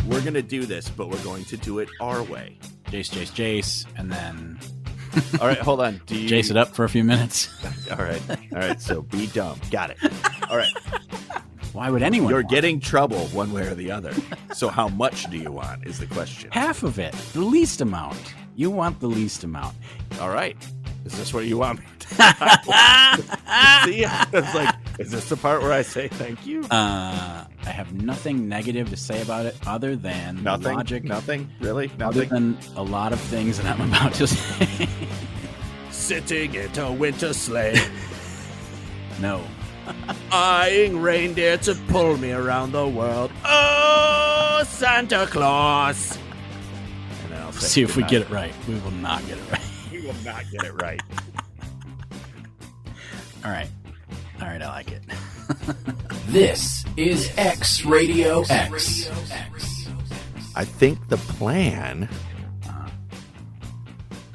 we're going to do this, but we're going to do it our way. Jayce, and then All right, hold on. Jayce it up for a few minutes. All right. So be dumb. Got it. All right. Why would anyone? You're want getting trouble one way or the other. So how much do you want is the question. half of it, the least amount. You want the least amount. All right. Is this what you want me to See, it's like, is this the part where I say thank you? I have nothing negative to say about it other than Nothing? logic. Nothing? Really? Other Nothing? than a lot of things that I'm about to say. Sitting in a winter sleigh, No. eyeing reindeer to pull me around the world. Oh, Santa Claus! And then I'll say See if we goodnight. get it right. We will not get it right. We will not get it right. All right, I like it. This is X Radio X. I think the plan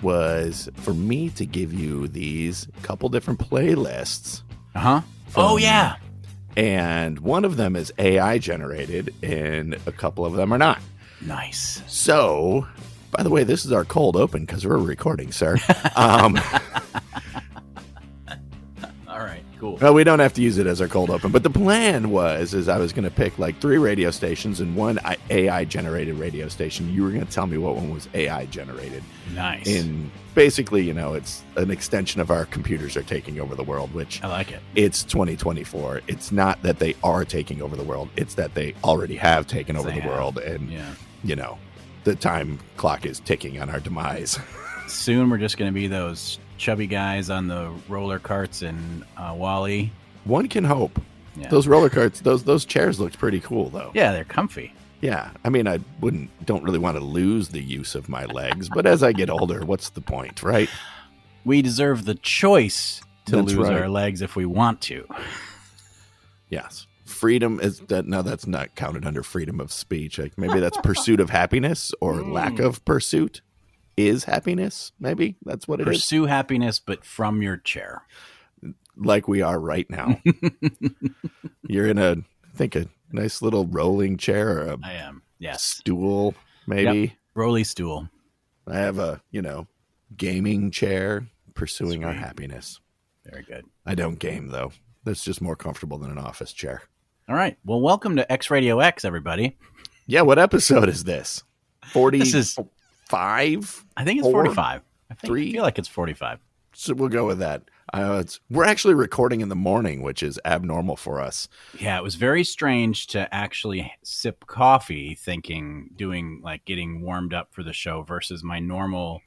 was for me to give you these couple different playlists. Uh-huh. Oh, yeah. And one of them is AI generated, and a couple of them are not. Nice. So, by the way, this is our cold open because we're recording, sir. All right, cool. Well, we don't have to use it as our cold open. But the plan was I was going to pick like 3 radio stations and 1 AI generated radio station. You were going to tell me what one was AI generated. Nice. And basically, it's an extension of our computers are taking over the world, which I like it. it's 2024. It's not that they are taking over the world. It's that they already have taken over the world. And, the time clock is ticking on our demise. Soon we're just going to be those chubby guys on the roller carts in Wall-E. One can hope. Yeah. Those roller carts, those chairs looked pretty cool, though. Yeah, they're comfy. Yeah, I mean, I don't really want to lose the use of my legs, but as I get older, what's the point, right? We deserve the choice to That's lose right. our legs if we want to. Yes. Freedom is that now that's not counted under freedom of speech. Like maybe that's pursuit of happiness or lack of pursuit is happiness. Maybe that's what it is. Pursue happiness, but from your chair. Like we are right now. You're in I think a nice little rolling chair or I am. Yes. stool, maybe. Yep. Rolly stool. I have a, gaming chair pursuing our Sweet. happiness. Very good. I don't game though. That's just more comfortable than an office chair. All right. Well, welcome to X Radio X, everybody. Yeah, what episode is this? 45? This is, I think it's 45. I feel like it's 45. So we'll go with that. We're actually recording in the morning, which is abnormal for us. Yeah, it was very strange to actually sip coffee getting warmed up for the show versus my normal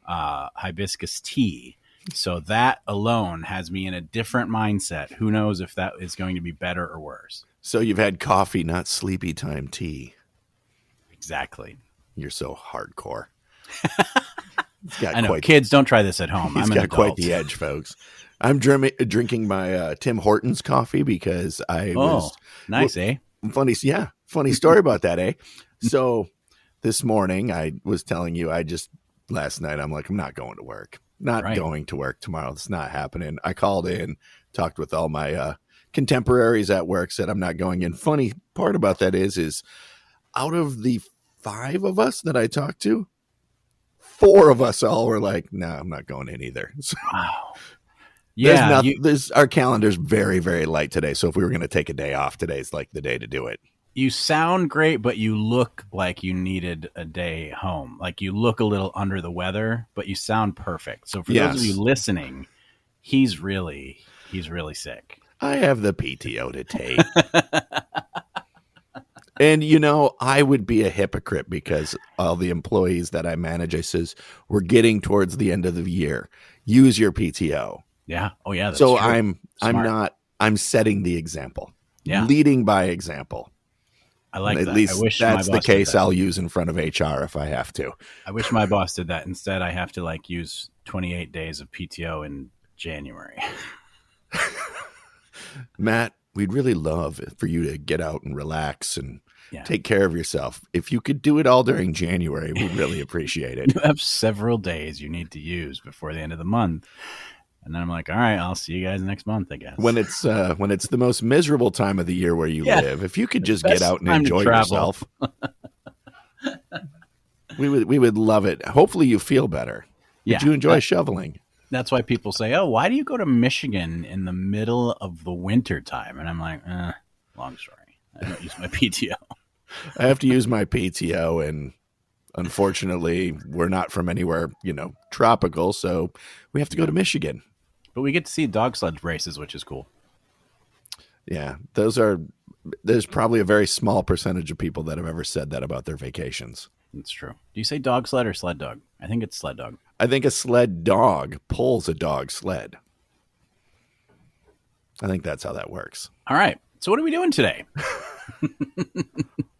hibiscus tea. So that alone has me in a different mindset. Who knows if that is going to be better or worse. So you've had coffee, not sleepy time tea. Exactly. You're so hardcore. I know. Kids, don't try this at home. He's I'm an got quite adult. the edge, folks. I'm drinking my Tim Hortons coffee because nice, eh? Funny story about that, eh? So this morning I was telling you, last night I'm like, I'm not going to work. Going to work tomorrow. It's not happening. I called in, talked with all my contemporaries at work, said I'm not going in. Funny part about that is out of the 5 of us that I talked to, 4 of us all were like, no, I'm not going in either. So, wow. Yeah. Our calendar's very, very light today. So if we were going to take a day off, today's like the day to do it. You sound great, but you look like you needed a day home. Like you look a little under the weather, but you sound perfect. So for those of you listening, he's really sick. I have the PTO to take. And, I would be a hypocrite because all the employees that I manage, I says, we're getting towards the end of the year. Use your PTO. Yeah. Oh, yeah. That's so true. I'm setting the example. Yeah. Leading by example. I like that. At least I wish that's my the boss did case that. I'll use in front of HR if I have to. I wish my boss did that. Instead, I have to use 28 days of PTO in January. Matt, we'd really love for you to get out and relax and take care of yourself. If you could do it all during January, we'd really appreciate it. You have several days you need to use before the end of the month. And then I'm like, all right, I'll see you guys next month, I guess. When it's the most miserable time of the year where you live, if you could just get out and enjoy yourself. We would love it. Hopefully you feel better. Yeah, Did you enjoy shoveling? That's why people say, "Oh, why do you go to Michigan in the middle of the winter time?" And I'm like, long story. I don't use my PTO. I have to use my PTO, and unfortunately, we're not from anywhere, tropical, so we have to go to Michigan. But we get to see dog sled races, which is cool. Yeah, there's probably a very small percentage of people that have ever said that about their vacations. That's true. Do you say dog sled or sled dog? I think it's sled dog. I think a sled dog pulls a dog sled. I think that's how that works. All right. So what are we doing today?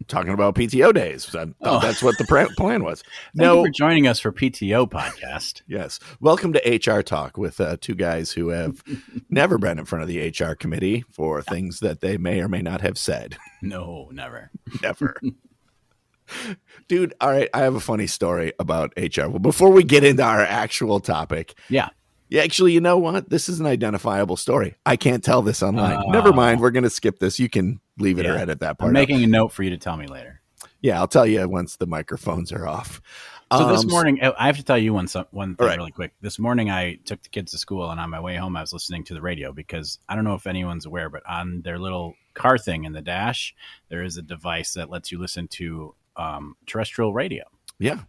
Talking about PTO days. I thought that's what the plan was. Thank you for joining us for PTO podcast. Yes. Welcome to HR Talk with two guys who have never been in front of the HR committee for things that they may or may not have said. No, never. Never. Dude, all right, I have a funny story about HR. Well, before we get into our actual topic. Yeah, actually, you know what? This is an identifiable story. I can't tell this online. Never mind. We're going to skip this. You can leave it or edit that part. I'm making a note for you to tell me later. Yeah, I'll tell you once the microphones are off. So this morning, I have to tell you one thing really quick. This morning, I took the kids to school, and on my way home, I was listening to the radio because I don't know if anyone's aware, but on their little car thing in the dash, there is a device that lets you listen to terrestrial radio. Yeah.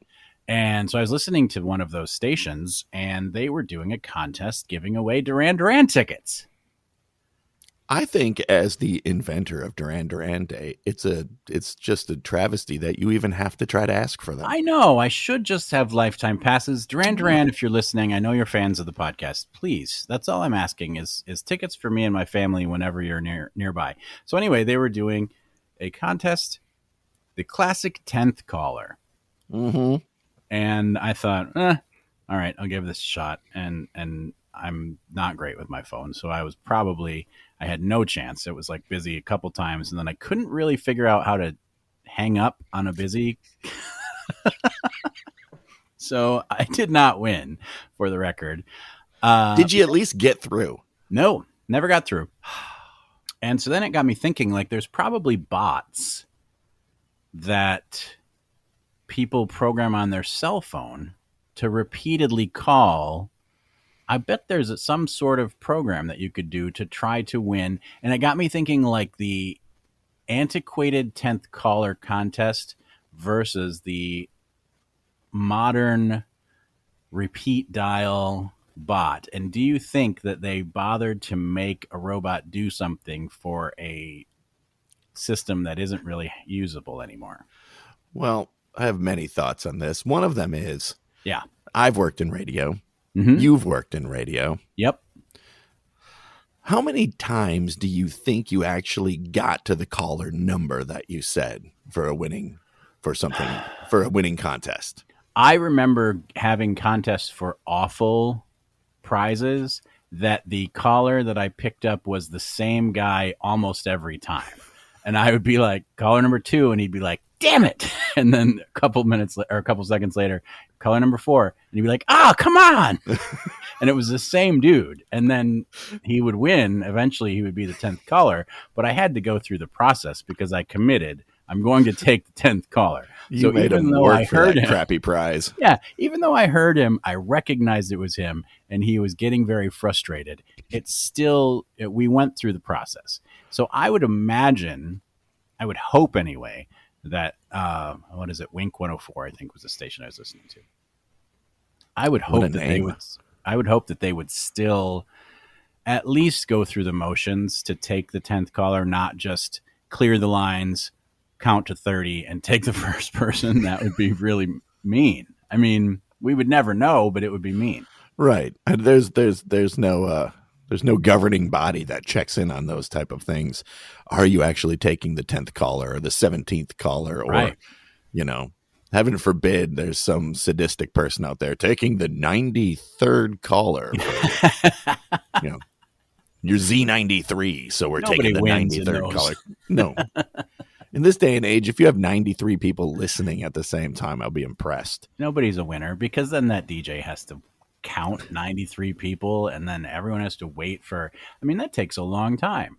And so I was listening to one of those stations, and they were doing a contest giving away Duran Duran tickets. I think as the inventor of Duran Duran Day, it's just a travesty that you even have to try to ask for them. I know. I should just have lifetime passes. Duran Duran, if you're listening, I know you're fans of the podcast. Please, that's all I'm asking is tickets for me and my family whenever you're nearby. So anyway, they were doing a contest, the classic 10th caller. Mm-hmm. And I thought, all right, I'll give this a shot. And I'm not great with my phone. So I had no chance. It was like busy a couple times. And then I couldn't really figure out how to hang up on a busy. So I did not win, for the record. Did you at least get through? No, never got through. And so then it got me thinking, like, there's probably bots that people program on their cell phone to repeatedly call. I bet there's some sort of program that you could do to try to win. And it got me thinking, like, the antiquated 10th caller contest versus the modern repeat dial bot. And do you think that they bothered to make a robot do something for a system that isn't really usable anymore? Well, I have many thoughts on this. One of them is, yeah, I've worked in radio. Mm-hmm. You've worked in radio. Yep. How many times do you think you actually got to the caller number that you said for a winning contest? I remember having contests for awful prizes that the caller that I picked up was the same guy almost every time. And I would be like, caller number 2, and he'd be like, damn it. And then a couple seconds later, caller number 4, and he'd be like, come on. And it was the same dude. And then he would win. Eventually he would be the 10th caller, but I had to go through the process because I committed. I'm going to take the 10th caller. You made him work for that crappy prize. Yeah. Even though I heard him, I recognized it was him, and he was getting very frustrated. We went through the process. So I would hope anyway, that, what is it? Wink 104, I think, was the station I was listening to. I would hope that they would still at least go through the motions to take the 10th caller, not just clear the lines, count to 30, and take the first person. That would be really mean. I mean, we would never know, but it would be mean. Right. And there's no governing body that checks in on those type of things. Are you actually taking the 10th caller or the 17th caller? Or, right. Heaven forbid there's some sadistic person out there taking the 93rd caller. You're Z93, so we're taking the 93rd caller. No. In this day and age, if you have 93 people listening at the same time, I'll be impressed. Nobody's a winner, because then that DJ has to count 93 people, and then everyone has to wait that takes a long time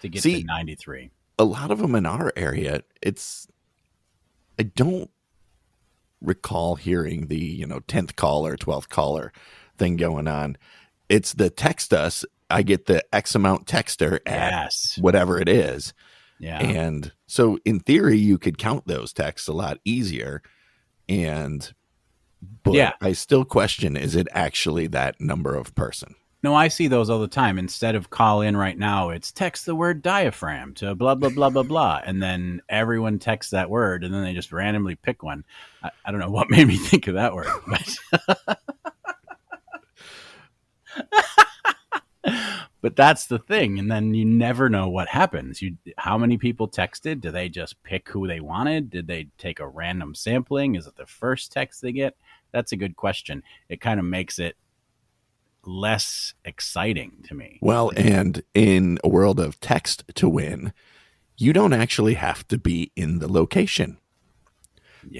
to get to 93. A lot of them in our area, recall hearing the 10th caller, 12th caller thing going on. It's the text us. I get the X amount texter at whatever it is. Yeah. And so in theory, you could count those texts a lot easier. But I still question, is it actually that number of person? No, I see those all the time. Instead of call in right now, it's text the word diaphragm to blah, blah, blah, blah, blah. And then everyone texts that word, and then they just randomly pick one. I don't know what made me think of that word. But that's the thing. And then you never know what happens. How many people texted? Do they just pick who they wanted? Did they take a random sampling? Is it the first text they get? That's a good question. It kind of makes it less exciting to me. Well, and in a world of text to win, you don't actually have to be in the location.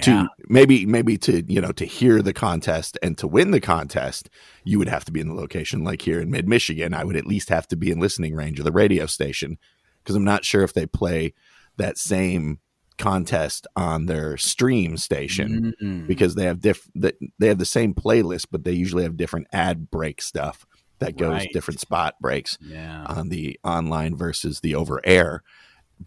To maybe to hear the contest and to win the contest, you would have to be in the location. Like here in mid-Michigan, I would at least have to be in listening range of the radio station, because I'm not sure if they play that same contest on their stream station, because they have they have the same playlist, but they usually have different ad break stuff that goes different spot breaks on the online versus the over air.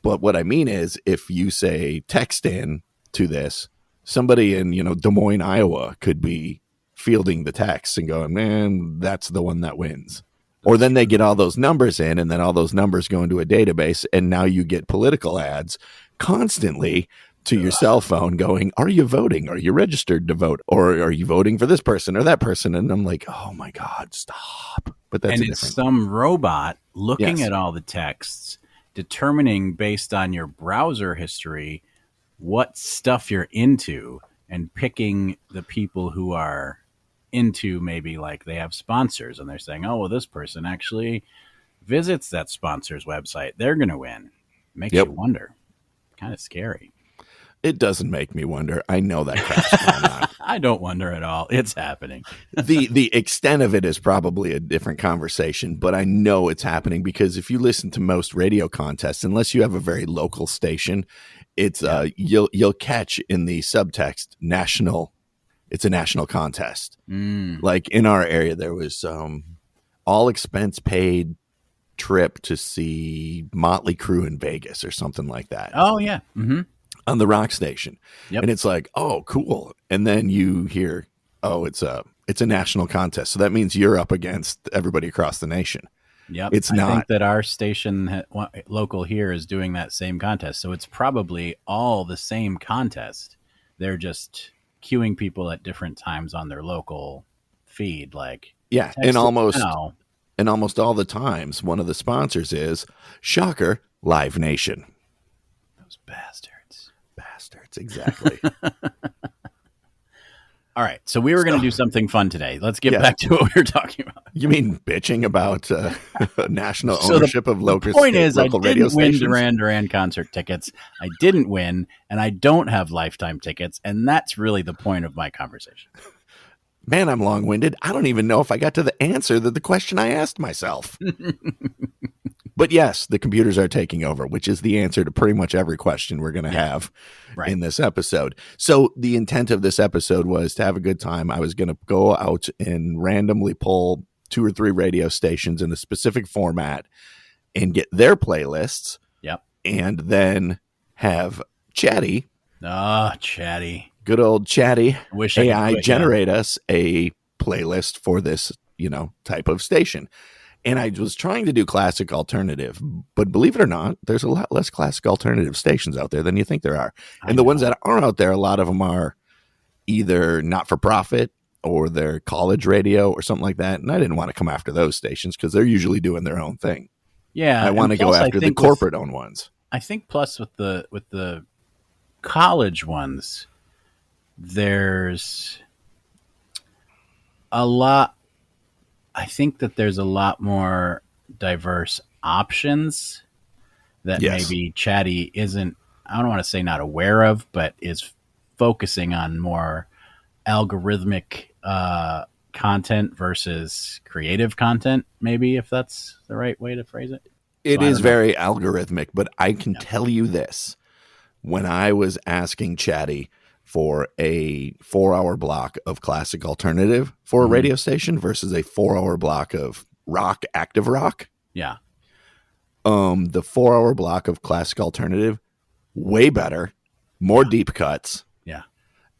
But what I mean is, if you say text in to this, somebody in Des Moines, Iowa could be fielding the text and going, man, that's the one that wins. Or then they get all those numbers in, and then all those numbers go into a database, and now you get political ads constantly to your cell phone going, are you voting? Are you registered to vote? Or are you voting for this person or that person? And I'm like, oh my God, stop. But that's it's some robot looking at all the texts, determining based on your browser history what stuff you're into, and picking the people who are into, maybe like they have sponsors and they're saying, oh, well, this person actually visits that sponsor's website, they're going to win. Makes you wonder. Kind of scary. It doesn't make me wonder. I know that crap's going on. I don't wonder at all. It's happening. The extent of it is probably a different conversation, but I know it's happening, because if you listen to most radio contests, unless you have a very local station, it's you'll catch in the subtext national. It's a national contest. Like in our area, there was all expense paid trip to see Motley Crue in Vegas or something like that. Oh yeah. On the rock station. And it's like, oh, cool. And then you hear, oh, it's a national contest. So that means you're up against everybody across the nation. It's not. I think that our station local here is doing that same contest. So it's probably all the same contest. They're just queuing people at different times on their local feed. Like, and almost all the times, one of the sponsors is, shocker, Live Nation. Those bastards. Exactly. All right. So we were going to do something fun today. Let's get back to what we were talking about. You mean bitching about national ownership of local radio stations? The point is, I didn't win Duran concert tickets. I didn't win, and I don't have lifetime tickets. And that's really the point of my conversation. Man, I'm long-winded. I don't even know if I got to the answer to the question I asked myself. But yes, the computers are taking over, which is the answer to pretty much every question we're going to have in this episode. So the intent of this episode was to have a good time. I was going to go out and randomly pull 2 or 3 radio stations in a specific format and get their playlists. And then have Chatty. Chatty. Good old Chatty. Wish AI generate us a playlist for this, type of station. And I was trying to do classic alternative, but believe it or not, there's a lot less classic alternative stations out there than you think there are. And the ones that are out there, a lot of them are either not for profit or they're college radio or something like that. And I didn't want to come after those stations because they're usually doing their own thing. Yeah. I want to go after the corporate owned ones. I think plus with the college ones, there's a lot. I think that there's a lot more diverse options that maybe Chatty isn't, I don't want to say not aware of, but is focusing on more algorithmic content versus creative content, maybe, if that's the right way to phrase it. It is very algorithmic, but I can tell you this. When I was asking Chatty for a 4-hour block of classic alternative for a radio station versus a 4-hour block of rock, active rock. Yeah. The 4-hour block of classic alternative, way better, more deep cuts. Yeah.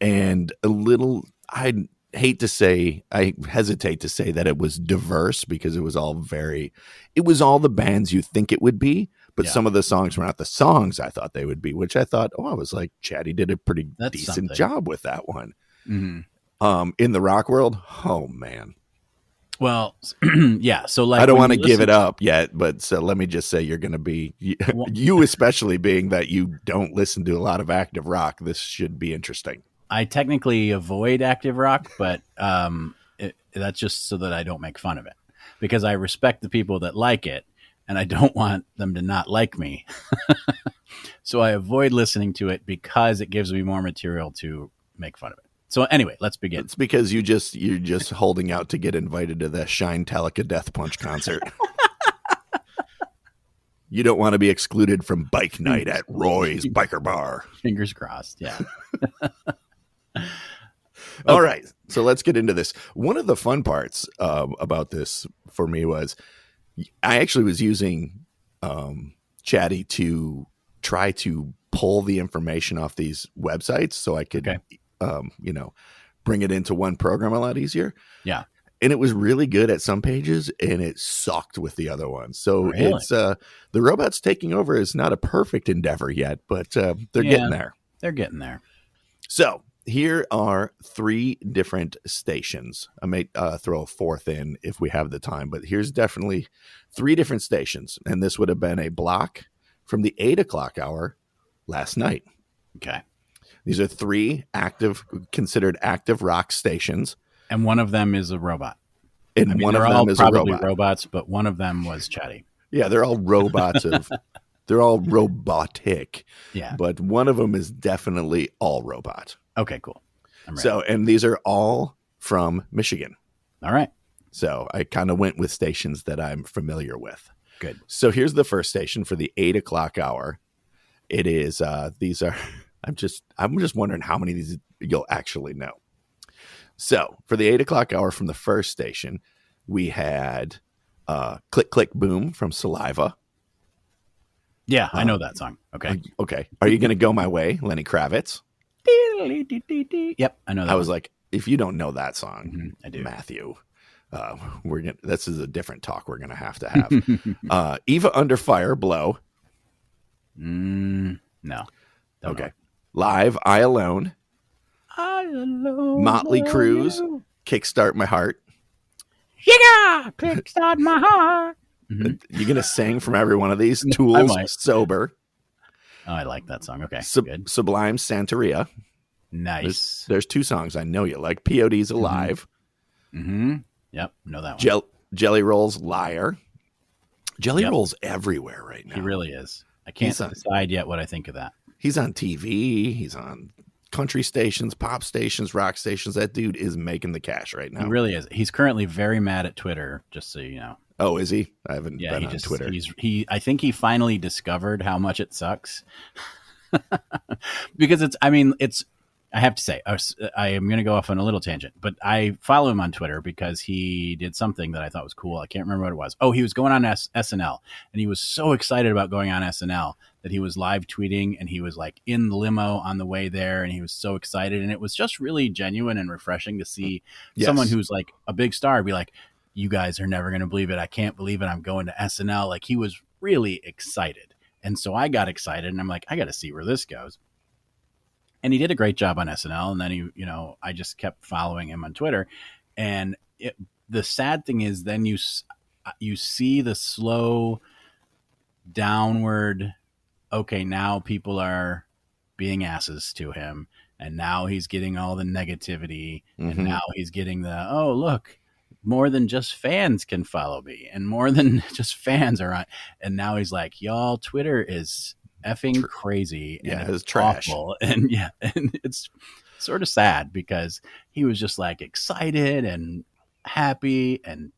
And a little, I hesitate to say that it was diverse because it was all the bands you think it would be, but some of the songs were not the songs I thought they would be, which I thought, I was like, Chatty did a pretty decent job with that one. Mm-hmm. In the rock world, oh man. Well, yeah. So like, I don't want to give it up yet, but so let me just say you're going to be, you especially being that you don't listen to a lot of active rock. This should be interesting. I technically avoid active rock, but that's just so that I don't make fun of it, because I respect the people that like it and I don't want them to not like me. So I avoid listening to it because it gives me more material to make fun of it. So anyway, let's begin. It's because you're just holding out to get invited to the Shine Telica Death Punch concert. You don't want to be excluded from bike night at Roy's Biker Bar. Fingers crossed. Yeah. All right. So let's get into this. One of the fun parts about this for me was I actually was using Chatty to try to pull the information off these websites so I could bring it into one program a lot easier. Yeah. And it was really good at some pages and it sucked with the other ones. So it's the robots taking over is not a perfect endeavor yet, but they're getting there. They're getting there. So here are 3 different stations. I may throw a 4th in if we have the time, but here's definitely 3 different stations. And this would have been a block from the 8 o'clock hour last night. Okay. These are 3 considered active rock stations. And one of them is a robot. And one of them is a robot. Robots, but one of them was Chatty. Yeah, they're all robots they're all robotic. Yeah. But one of them is definitely all robot. Okay, cool. I'm ready. So, and these are all from Michigan. All right. So I kind of went with stations that I'm familiar with. Good. So here's the first station for the 8 o'clock hour. It is, these are, I'm just wondering how many of these you'll actually know. So for the 8 o'clock hour from the first station, we had Click, Click, Boom from Saliva. Yeah, I know that song. Okay. Okay. Are You Gonna Go My Way? Lenny Kravitz. Yep, I know that. I was like, if you don't know that song, I do. Matthew, this is a different talk we're gonna have to have. Eva Under Fire, Blow. No. Okay. Know. Live, I Alone. I Alone. Motley Crue's Kickstart My Heart. Yeah, kickstart my heart. You're gonna sing from every one of these. Tools, Sober. Oh, I like that song. Okay, good. Sublime, Santeria. Nice. There's 2 songs I know you like. POD's Alive. Yep, know that one. Jelly Roll's Liar. Jelly Roll's everywhere right now. He really is. I can't decide yet what I think of that. He's on TV. He's on country stations, pop stations, rock stations. That dude is making the cash right now. He really is. He's currently very mad at Twitter, just so you know. Oh, is he? I haven't been on Twitter. I think he finally discovered how much it sucks. Because I have to say, I am going to go off on a little tangent, but I follow him on Twitter because he did something that I thought was cool. I can't remember what it was. Oh, he was going on SNL, and he was so excited about going on SNL that he was live tweeting, and he was like in the limo on the way there, and he was so excited. And it was just really genuine and refreshing to see someone who's like a big star be like, you guys are never going to believe it. I can't believe it. I'm going to SNL. Like, he was really excited. And so I got excited, and I'm like, I got to see where this goes. And he did a great job on SNL. And then I just kept following him on Twitter. And the sad thing is then you see the slow downward. Okay, now people are being asses to him. And now he's getting all the negativity. And now he's getting the, oh, look, more than just fans can follow me. And more than just fans are on. And now he's like, y'all, Twitter is effing crazy. And it's trash. Awful. And and it's sort of sad because he was just like excited and happy and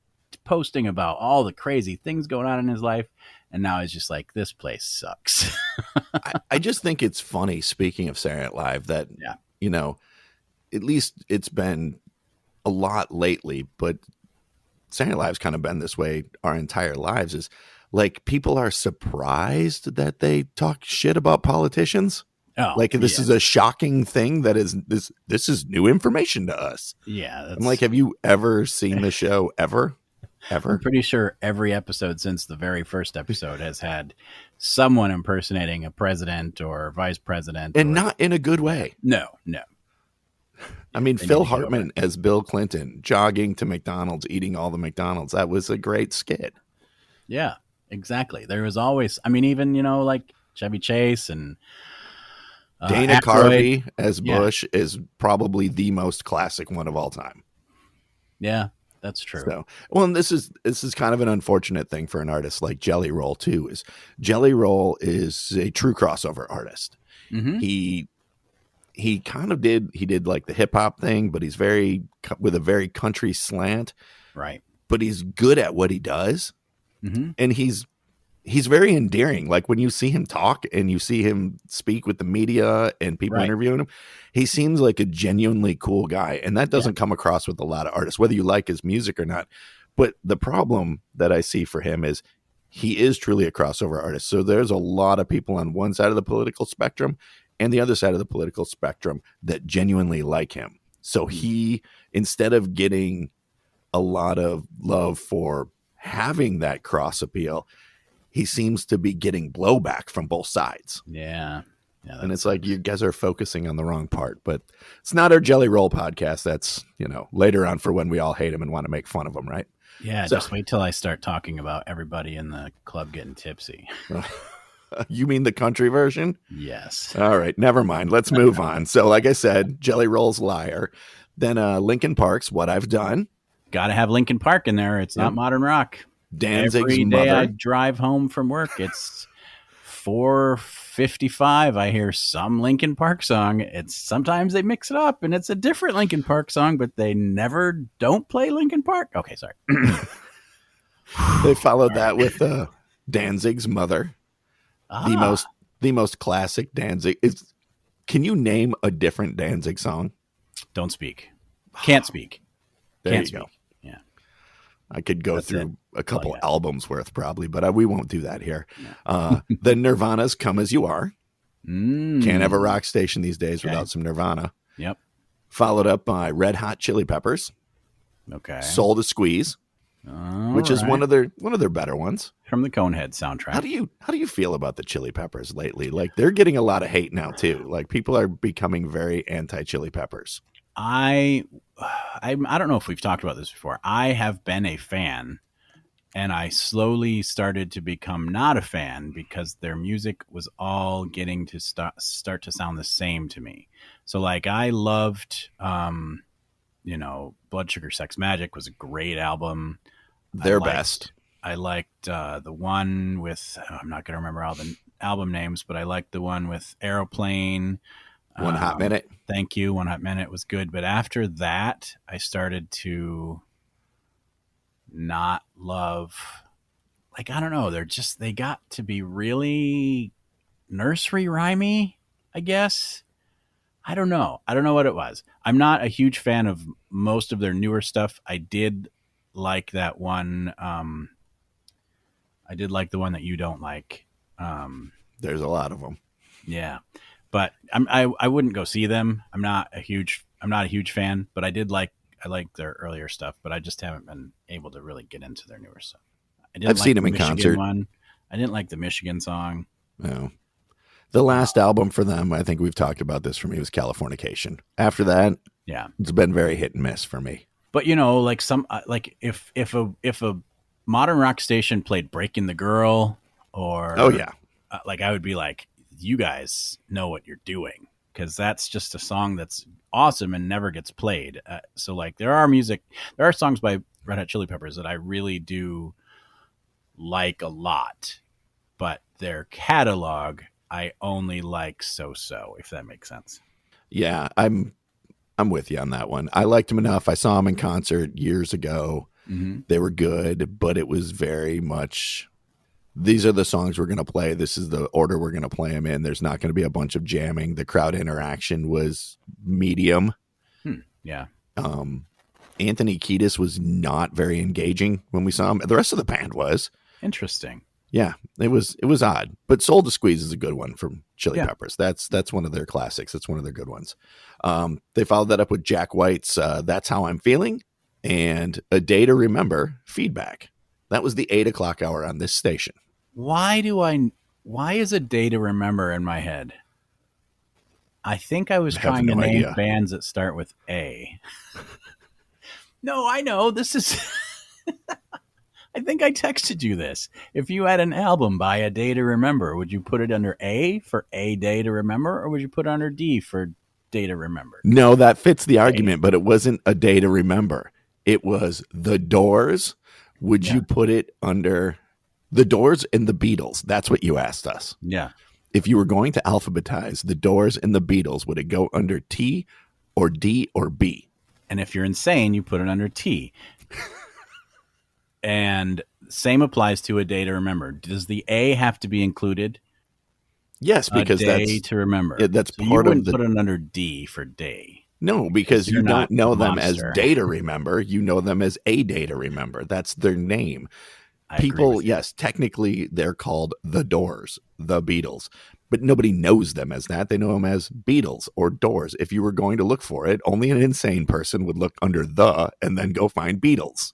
posting about all the crazy things going on in his life. And now he's just like, this place sucks. I just think it's funny, speaking of Saturday Night Live, that you know, at least it's been a lot lately, but Saturday Night Live's kind of been this way our entire lives, is like people are surprised that they talk shit about politicians. Oh, like this is a shocking thing that is this is new information to us. Yeah. I'm like, have you ever seen the show ever? I'm pretty sure every episode since the very first episode has had someone impersonating a president or vice president. And not in a good way. No. I mean, Phil Hartman as Bill Clinton, jogging to McDonald's, eating all the McDonald's. That was a great skit. Yeah, exactly. There was always, I mean, even, like Chevy Chase and Dana Aykroyd. Carvey as Bush is probably the most classic one of all time. Yeah, that's true. So, well, and this is kind of an unfortunate thing for an artist like Jelly Roll too. Is Jelly Roll is a true crossover artist. Mm-hmm. He kind of did like the hip hop thing, but he's with a very country slant. Right. But he's good at what he does, and he's very endearing. Like when you see him talk and you see him speak with the media and people interviewing him, he seems like a genuinely cool guy. And that doesn't come across with a lot of artists, whether you like his music or not. But the problem that I see for him is he is truly a crossover artist. So there's a lot of people on one side of the political spectrum and the other side of the political spectrum that genuinely like him. So he, instead of getting a lot of love for having that cross appeal, he seems to be getting blowback from both sides. Yeah. And it's like, you guys are focusing on the wrong part, but it's not our Jelly Roll podcast. That's, later on for when we all hate him and want to make fun of him. Right. Yeah. So, just wait till I start talking about everybody in the club getting tipsy. You mean the country version? Yes. All right. Never mind. Let's move on. So like I said, Jelly Roll's Liar. Then Linkin Park's What I've Done. Got to have Linkin Park in there. It's not modern rock. Danzig's Every day Mother. I drive home from work, it's 4:55. I hear some Linkin Park song. Sometimes they mix it up and it's a different Linkin Park song, but they never don't play Linkin Park. Okay, sorry. They followed that with Danzig's Mother. The most classic Danzig. Can you name a different Danzig song? Don't speak. Can't speak. There Can't you speak. go. Yeah. I could go through a couple albums worth probably, but we won't do that here. Then Nirvana's Come As You Are. Can't have a rock station these days without some Nirvana. Yep. Followed up by Red Hot Chili Peppers. Okay. Soul to Squeeze, which is one of their better ones. From the Conehead soundtrack. How do you feel about the Chili Peppers lately? Like they're getting a lot of hate now too. Like people are becoming very anti-Chili Peppers. I don't know if we've talked about this before. I have been a fan, and I slowly started to become not a fan because their music was all getting to start to sound the same to me. So like I loved, Blood Sugar Sex Magic was a great album. Their best. I liked the one with, I'm not going to remember all the album names, but I liked the one with Aeroplane. One Hot Minute. Thank you. One Hot Minute was good. But after that, I started to not love, like, I don't know. They got to be really nursery rhymey, I guess. I don't know. I don't know what it was. I'm not a huge fan of most of their newer stuff. I did like that one. I did like the one that you don't like. There's a lot of them. Yeah. But I wouldn't go see them. I'm not a huge fan, but I like their earlier stuff, but I just haven't been able to really get into their newer stuff. I've seen them in concert. I didn't like the Michigan song. No. The last album for them, I think we've talked about this for me, was Californication. After that, it's been very hit and miss for me. But like if a modern rock station played Breaking the Girl or I would be like, you guys know what you're doing, because that's just a song that's awesome and never gets played. So like there are songs by Red Hot Chili Peppers that I really do like a lot, but their catalog I only like so, if that makes sense. Yeah, I'm with you on that one. I liked them enough. I saw them in concert years ago. Mm-hmm. They were good, but it was very much these are the songs we're going to play. This is the order we're going to play them in. There's not going to be a bunch of jamming. The crowd interaction was medium. Yeah. Anthony Kiedis was not very engaging when we saw him. The rest of the band was. Interesting. Yeah, it was odd. But Soul to Squeeze is a good one from Chili Peppers. That's one of their classics. It's one of their good ones. They followed that up with Jack White's That's How I'm Feeling and A Day to Remember, Feedback. That was the 8 o'clock hour on this station. Why is A Day to Remember in my head? I think I was trying to name bands that start with A. No, I know. This is... I think I texted you this. If you had an album by A Day to Remember, would you put it under A for A Day to Remember, or would you put it under D for Day to Remember? No, that fits the argument, but it wasn't A Day to Remember. It was The Doors. Would you put it under The Doors and the Beatles? That's what you asked us. Yeah. If you were going to alphabetize The Doors and the Beatles, would it go under T or D or B? And if you're insane, you put it under T. And same applies to A Day to Remember. Does the A have to be included? Yes, because that's to remember. That's so part you of the. Put it under D for day. No, because you don't know them as Monster. Day to Remember. You know them as A Day to Remember. That's their name. People, yes, technically they're called The Doors, the Beatles, but nobody knows them as that. They know them as Beatles or Doors. If you were going to look for it, only an insane person would look under the and then go find Beatles.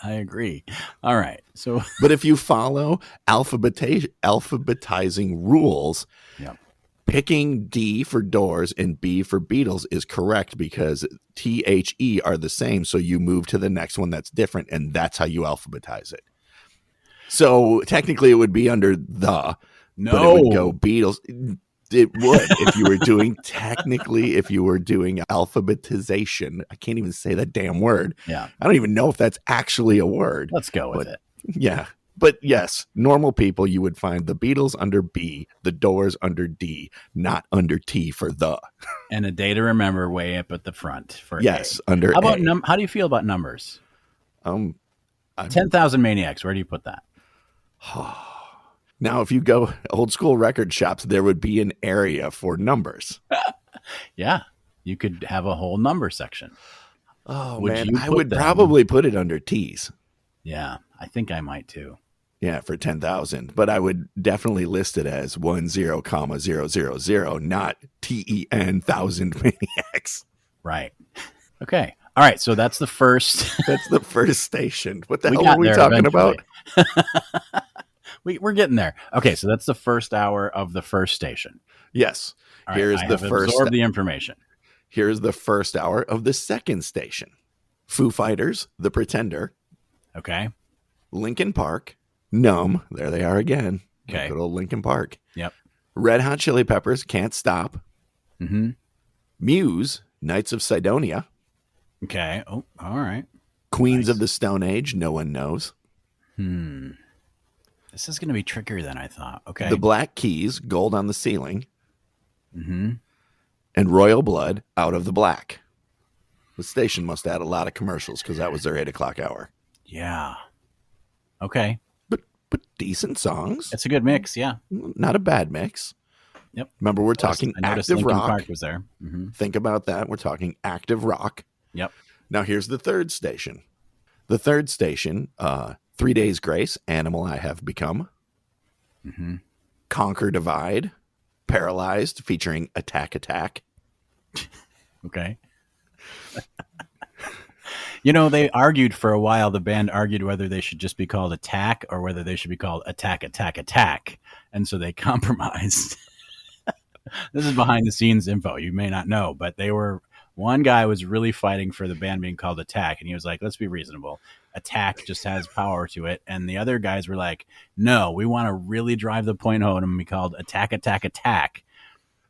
I agree. All right. So, but if you follow alphabetizing rules, picking D for Doors and B for Beatles is correct because THE are the same. So you move to the next one that's different, and that's how you alphabetize it. So technically it would be under the, but it would go Beatles. It would if you were doing alphabetization. I can't even say that damn word. Yeah. I don't even know if that's actually a word. Let's go with it. Yeah. But yes, normal people, you would find the Beatles under B, the Doors under D, not under T for the. And A Day to Remember way up at the front for yes, A. under How about A. how do you feel about numbers? 10,000 Maniacs. Where do you put that? Now, if you go old school record shops, there would be an area for numbers. Yeah, you could have a whole number section. Oh, man, I would probably put it under T's. Yeah, I think I might too. Yeah, for 10,000. But I would definitely list it as 10,000, not TEN 1,000 Maniacs. Right. Okay. All right. So that's the first. That's the first station. What the hell are we talking about? We're getting there. Okay. So that's the first hour of the first station. Yes. All right, absorb the information. Here's the first hour of the second station. Foo Fighters, The Pretender. Okay. Linkin Park, Numb. There they are again. Okay. Good old Linkin Park. Yep. Red Hot Chili Peppers, Can't Stop. Mm-hmm. Muse, Knights of Sidonia. Okay. Oh, all right. Queens of the Stone Age, No One Knows. This is going to be trickier than I thought. Okay. The Black Keys, Gold on the Ceiling. Mm-hmm. And Royal Blood, Out of the Black. The station must add a lot of commercials because that was their 8 o'clock hour. Yeah. Okay. But decent songs. It's a good mix. Yeah. Not a bad mix. Yep. Remember, we're talking active Linkin rock. Park was there. Mm-hmm. Think about that. We're talking active rock. Yep. Now here's the third station. The third station, 3 Days Grace, Animal I Have Become. Mm-hmm. Conquer Divide, Paralyzed, featuring Attack Attack. Okay. You know, they argued for a while, the band argued whether they should just be called Attack or whether they should be called Attack, Attack, Attack. And so they compromised. This is behind the scenes info. You may not know, but one guy was really fighting for the band being called Attack. And he was like, let's be reasonable. Attack just has power to it. And the other guys were like, no, we want to really drive the point home and be called Attack, Attack, Attack.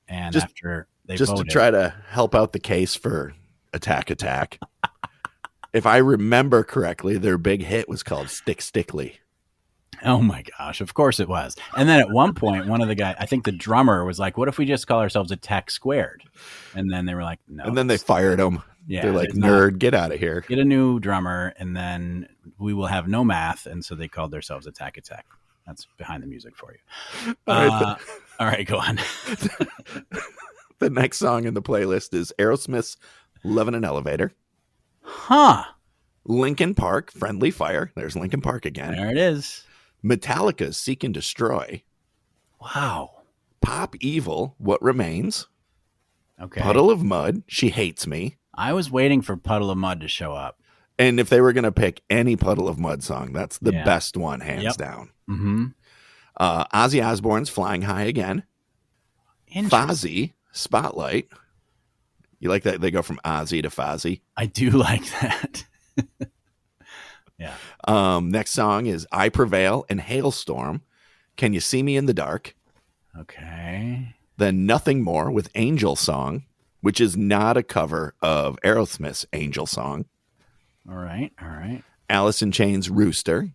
And after they voted, to try to help out the case for Attack Attack. If I remember correctly, their big hit was called Stick Stickly. Oh my gosh, of course it was. And then at one point, one of the guys, I think the drummer was like, what if we just call ourselves Attack Squared? And then they were like, no. And then they fired him. Yeah, they're like, nerd, get out of here. Get a new drummer, and then we will have no math. And so they called themselves Attack Attack. That's behind the music for you. All Right, go on. The next song in the playlist is Aerosmith's Love in an Elevator. Huh. Linkin Park, Friendly Fire. There's Linkin Park again. There it is. Metallica's Seek and Destroy. Wow. Pop Evil, What Remains. Okay. Puddle of Mud, She Hates Me. I was waiting for Puddle of Mud to show up. And if they were going to pick any Puddle of Mud song, that's the best one, hands down. Mm-hmm. Ozzy Osbourne's Flying High Again. Fozzy, Spotlight. You like that? They go from Ozzy to Fozzy. I do like that. Yeah. Next song is I Prevail and Hailstorm. Can You See Me in the Dark? Okay. Then Nothing More with Angel Song, which is not a cover of Aerosmith's Angel Song. All right. Alice in Chains' Rooster.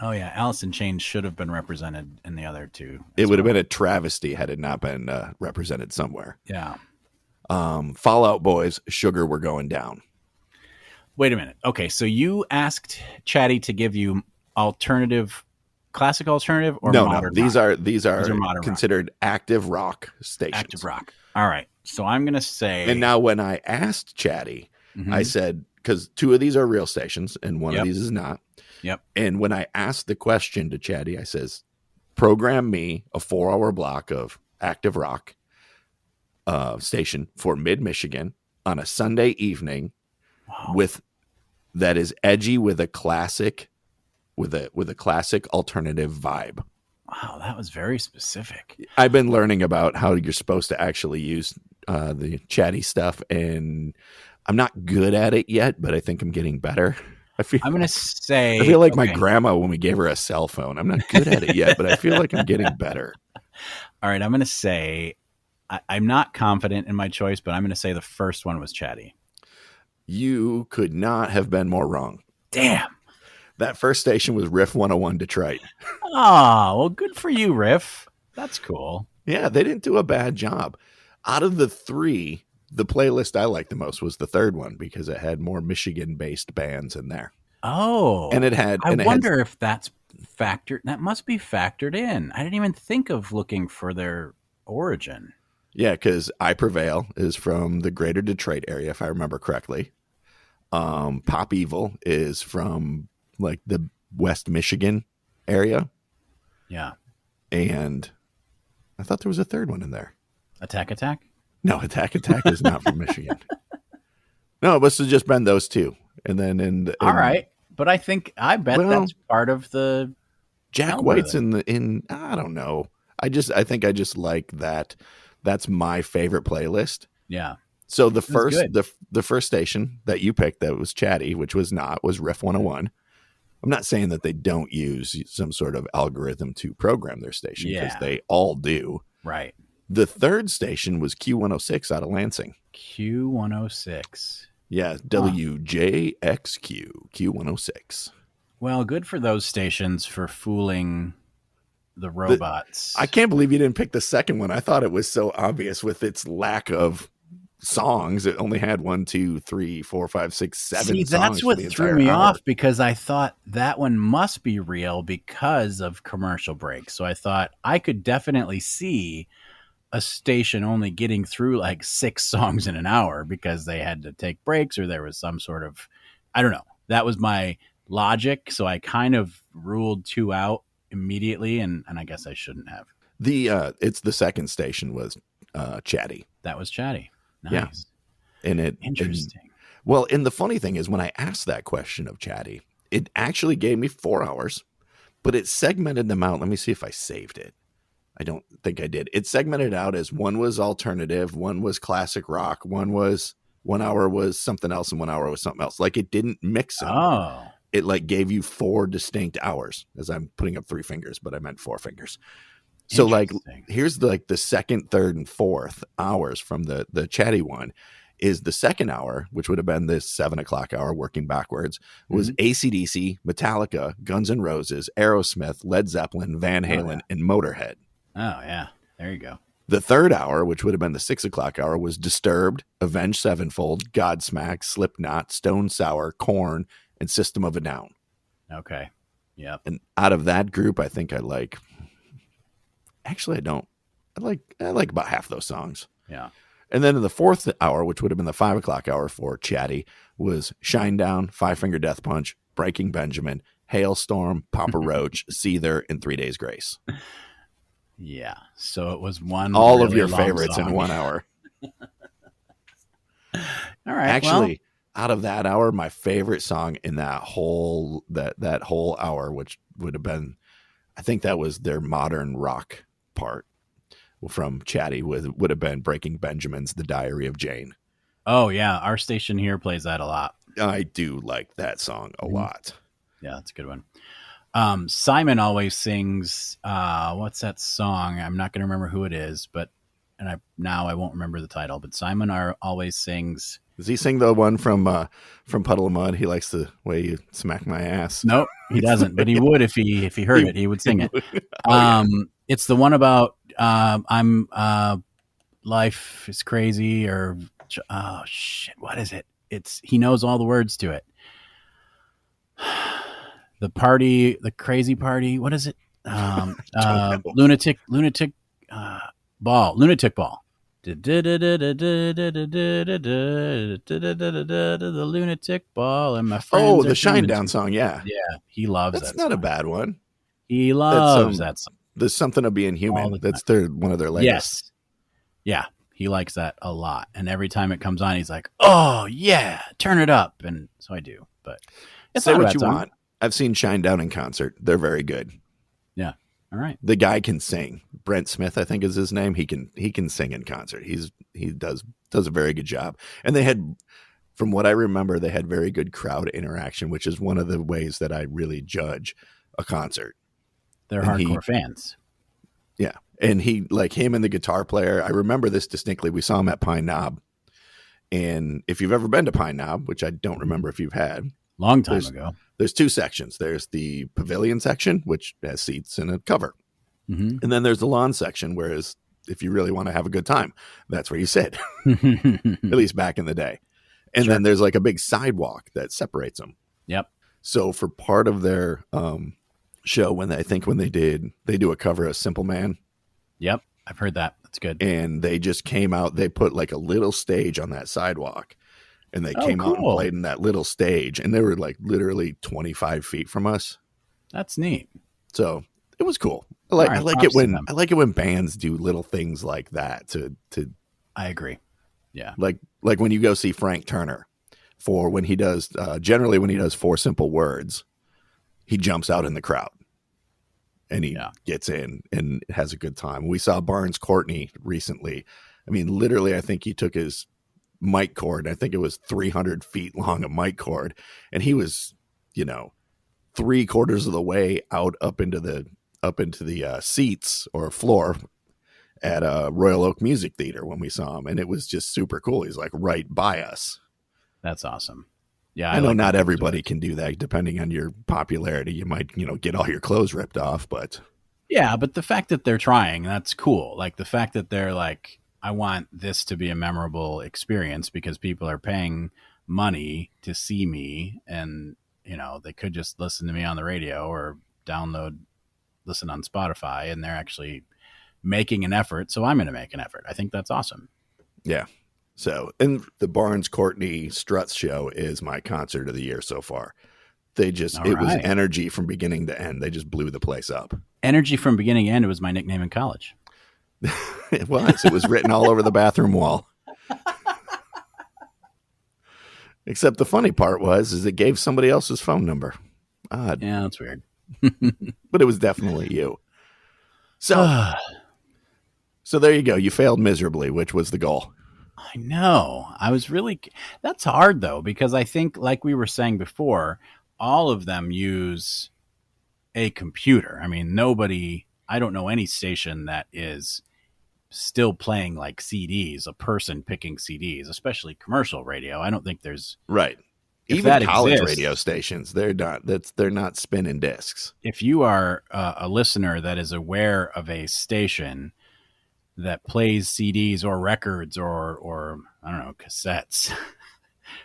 Oh, yeah. Alice in Chains should have been represented in the other two. It would have been a travesty had it not been represented somewhere. Yeah. Fall Out Boy's Sugar We're Going Down. Wait a minute. Okay, so you asked Chatty to give you classic alternative or modern rock? These are modern considered active rock stations. Active rock. All right. So I'm going to say... And now when I asked Chatty, I said, because 2 of these are real stations and one of these is not. Yep. And when I asked the question to Chatty, I says, program me a 4-hour block of active rock station for mid-Michigan on a Sunday evening that is edgy with a classic alternative vibe. Wow, that was very specific. I've been learning about how you're supposed to actually use the Chatty stuff, and I'm not good at it yet, but I think I'm getting better. I feel like my grandma when we gave her a cell phone. I'm not good at it yet, but I feel like I'm getting better. All right, I'm going to say I'm not confident in my choice, but I'm going to say the first one was Chatty. You could not have been more wrong. Damn. That first station was Riff 101 Detroit. Oh, well, good for you, Riff. That's cool. Yeah, they didn't do a bad job. Out of the 3, the playlist I liked the most was the third one because it had more Michigan-based bands in there. Oh. And it had... I wonder if that's factored... That must be factored in. I didn't even think of looking for their origin. Yeah, because I Prevail is from the greater Detroit area, if I remember correctly. Pop Evil is from like the West Michigan area. Yeah. And I thought there was a third one in there. Attack? No, Attack is not from Michigan. No, it must have just been those 2. And then all right. But I bet that's part of the Jack White's in I don't know. I think I just like that. That's my favorite playlist. Yeah. So the first station that you picked that was Chatty, which was Riff 101. I'm not saying that they don't use some sort of algorithm to program their station because they all do. Right. The third station was Q106 out of Lansing. Q106. Yeah, WJXQ, Q106. Well, good for those stations for fooling the robots. I can't believe you didn't pick the second one. I thought it was so obvious with its lack of songs. It only had 1, 2, 3, 4, 5, 6, 7 songs. That's what threw me off because I thought that one must be real because of commercial breaks. So I thought I could definitely see a station only getting through like 6 songs in an hour because they had to take breaks or there was some sort of, I don't know. That was my logic. So I kind of ruled 2 out immediately, and I guess I shouldn't have. It's the second station was Chatty. That was Chatty. Nice. Yeah. And Interesting. And the funny thing is when I asked that question of Chatty, it actually gave me 4 hours, but it segmented them out. Let me see if I saved it. I don't think I did. It segmented out as 1 was alternative, 1 was classic rock, 1 hour was something else, and 1 hour was something else. Like it didn't mix them. Oh. It like gave you 4 distinct hours, as I'm putting up 3 fingers, but I meant 4 fingers. So like, here's the second, third, and fourth hours from the Chatty one is the second hour, which would have been this 7 o'clock hour working backwards, was AC/DC, Metallica, Guns N' Roses, Aerosmith, Led Zeppelin, Van Halen, and Motorhead. Oh yeah. There you go. The third hour, which would have been the 6 o'clock hour, was Disturbed, Avenged Sevenfold, Godsmack, Slipknot, Stone Sour, Korn, and System of a Down. Okay. Yeah. And out of that group, I think I like. Actually, I don't. I like about half those songs. Yeah. And then in the fourth hour, which would have been the 5 o'clock hour for Chatty, was Shinedown, Five Finger Death Punch, Breaking Benjamin, Hailstorm, Papa Roach, Xitter, and 3 Days Grace. Yeah. So it was one. All really of your long favorites song. in 1 hour. All right. Actually, out of that hour, my favorite song in that whole hour, which would have been, I think that was their modern rock part from Chatty, would have been Breaking Benjamin's The Diary of Jane. oh yeah, our station here plays that a lot. I do like that song a lot. Yeah, that's a good one. Simon always sings. What's that song? I'm not going to remember who it is, but I won't remember the title. But Simon always sings. Does he sing the one from Puddle of Mud? He likes the way you smack my ass. Nope, he doesn't. But he would if he heard it. He would sing it. Yeah. It's the one about I'm life is crazy, or oh shit, what is it? He knows all the words to it. The crazy party. What is it? Lunatic ball. The lunatic ball and my friends. Oh, the Shinedown song. Yeah, he loves that's that. not song. a bad one. He loves that song. There's something of being human. the That's one of their latest. Yes, yeah, he likes that a lot. And every time it comes on, he's like, "Oh yeah, turn it up." And so I do. But it's Say not a what bad you song. want. I've seen Shinedown in concert. They're very good. Yeah. All right. The guy can sing. Brent Smith, I think is his name. He can sing in concert. He does a very good job. And they had, from what I remember, they had very good crowd interaction, which is one of the ways that I really judge a concert. They're hardcore fans. Yeah. And he, like him and the guitar player, I remember this distinctly. We saw him at Pine Knob. And if you've ever been to Pine Knob, which I don't remember if you've had. Long time ago. There's two sections. There's the pavilion section, which has seats and a cover. Mm-hmm. And then there's the lawn section, whereas if you really want to have a good time, that's where you sit, at least back in the day. And then there's like a big sidewalk that separates them. Yep. So for part of their show, when they do a cover of Simple Man. Yep. I've heard that. That's good. And they just came out, they put like a little stage on that sidewalk. And they came out and played in that little stage. And they were like literally 25 feet from us. That's neat. So it was cool. I like it when bands do little things like that to I agree. Yeah. Like when you go see Frank Turner for when he does generally when he does Four Simple Words, he jumps out in the crowd and he gets in and has a good time. We saw Barnes Courtney recently. I mean, literally, I think he took his mic cord. I think it was 300 feet long, a mic cord. And he was, 3/4 of the way out up into the seats or floor at Royal Oak Music Theater when we saw him. And it was just super cool. He's like right by us. That's awesome. Yeah. I know not everybody can do that. Depending on your popularity, you might, get all your clothes ripped off, but yeah, but the fact that they're trying, that's cool. Like the fact that they're like, I want this to be a memorable experience because people are paying money to see me, and they could just listen to me on the radio or listen on Spotify, and they're actually making an effort. So I'm going to make an effort. I think that's awesome. Yeah. So, and the Barnes Courtney Struts show is my concert of the year so far. It was energy from beginning to end. They just blew the place up. Energy from beginning to end was my nickname in college. It was written all over the bathroom wall. Except the funny part is it gave somebody else's phone number. Odd. Yeah, that's weird. But it was definitely you. So there you go. You failed miserably, which was the goal. I know. That's hard though, because I think like we were saying before, all of them use a computer. I mean, I don't know any station that is still playing like CDs, a person picking CDs, especially commercial radio. I don't think there's right. Even college radio stations, they're not spinning discs. If you are a listener that is aware of a station that plays CDs or records or I don't know, cassettes,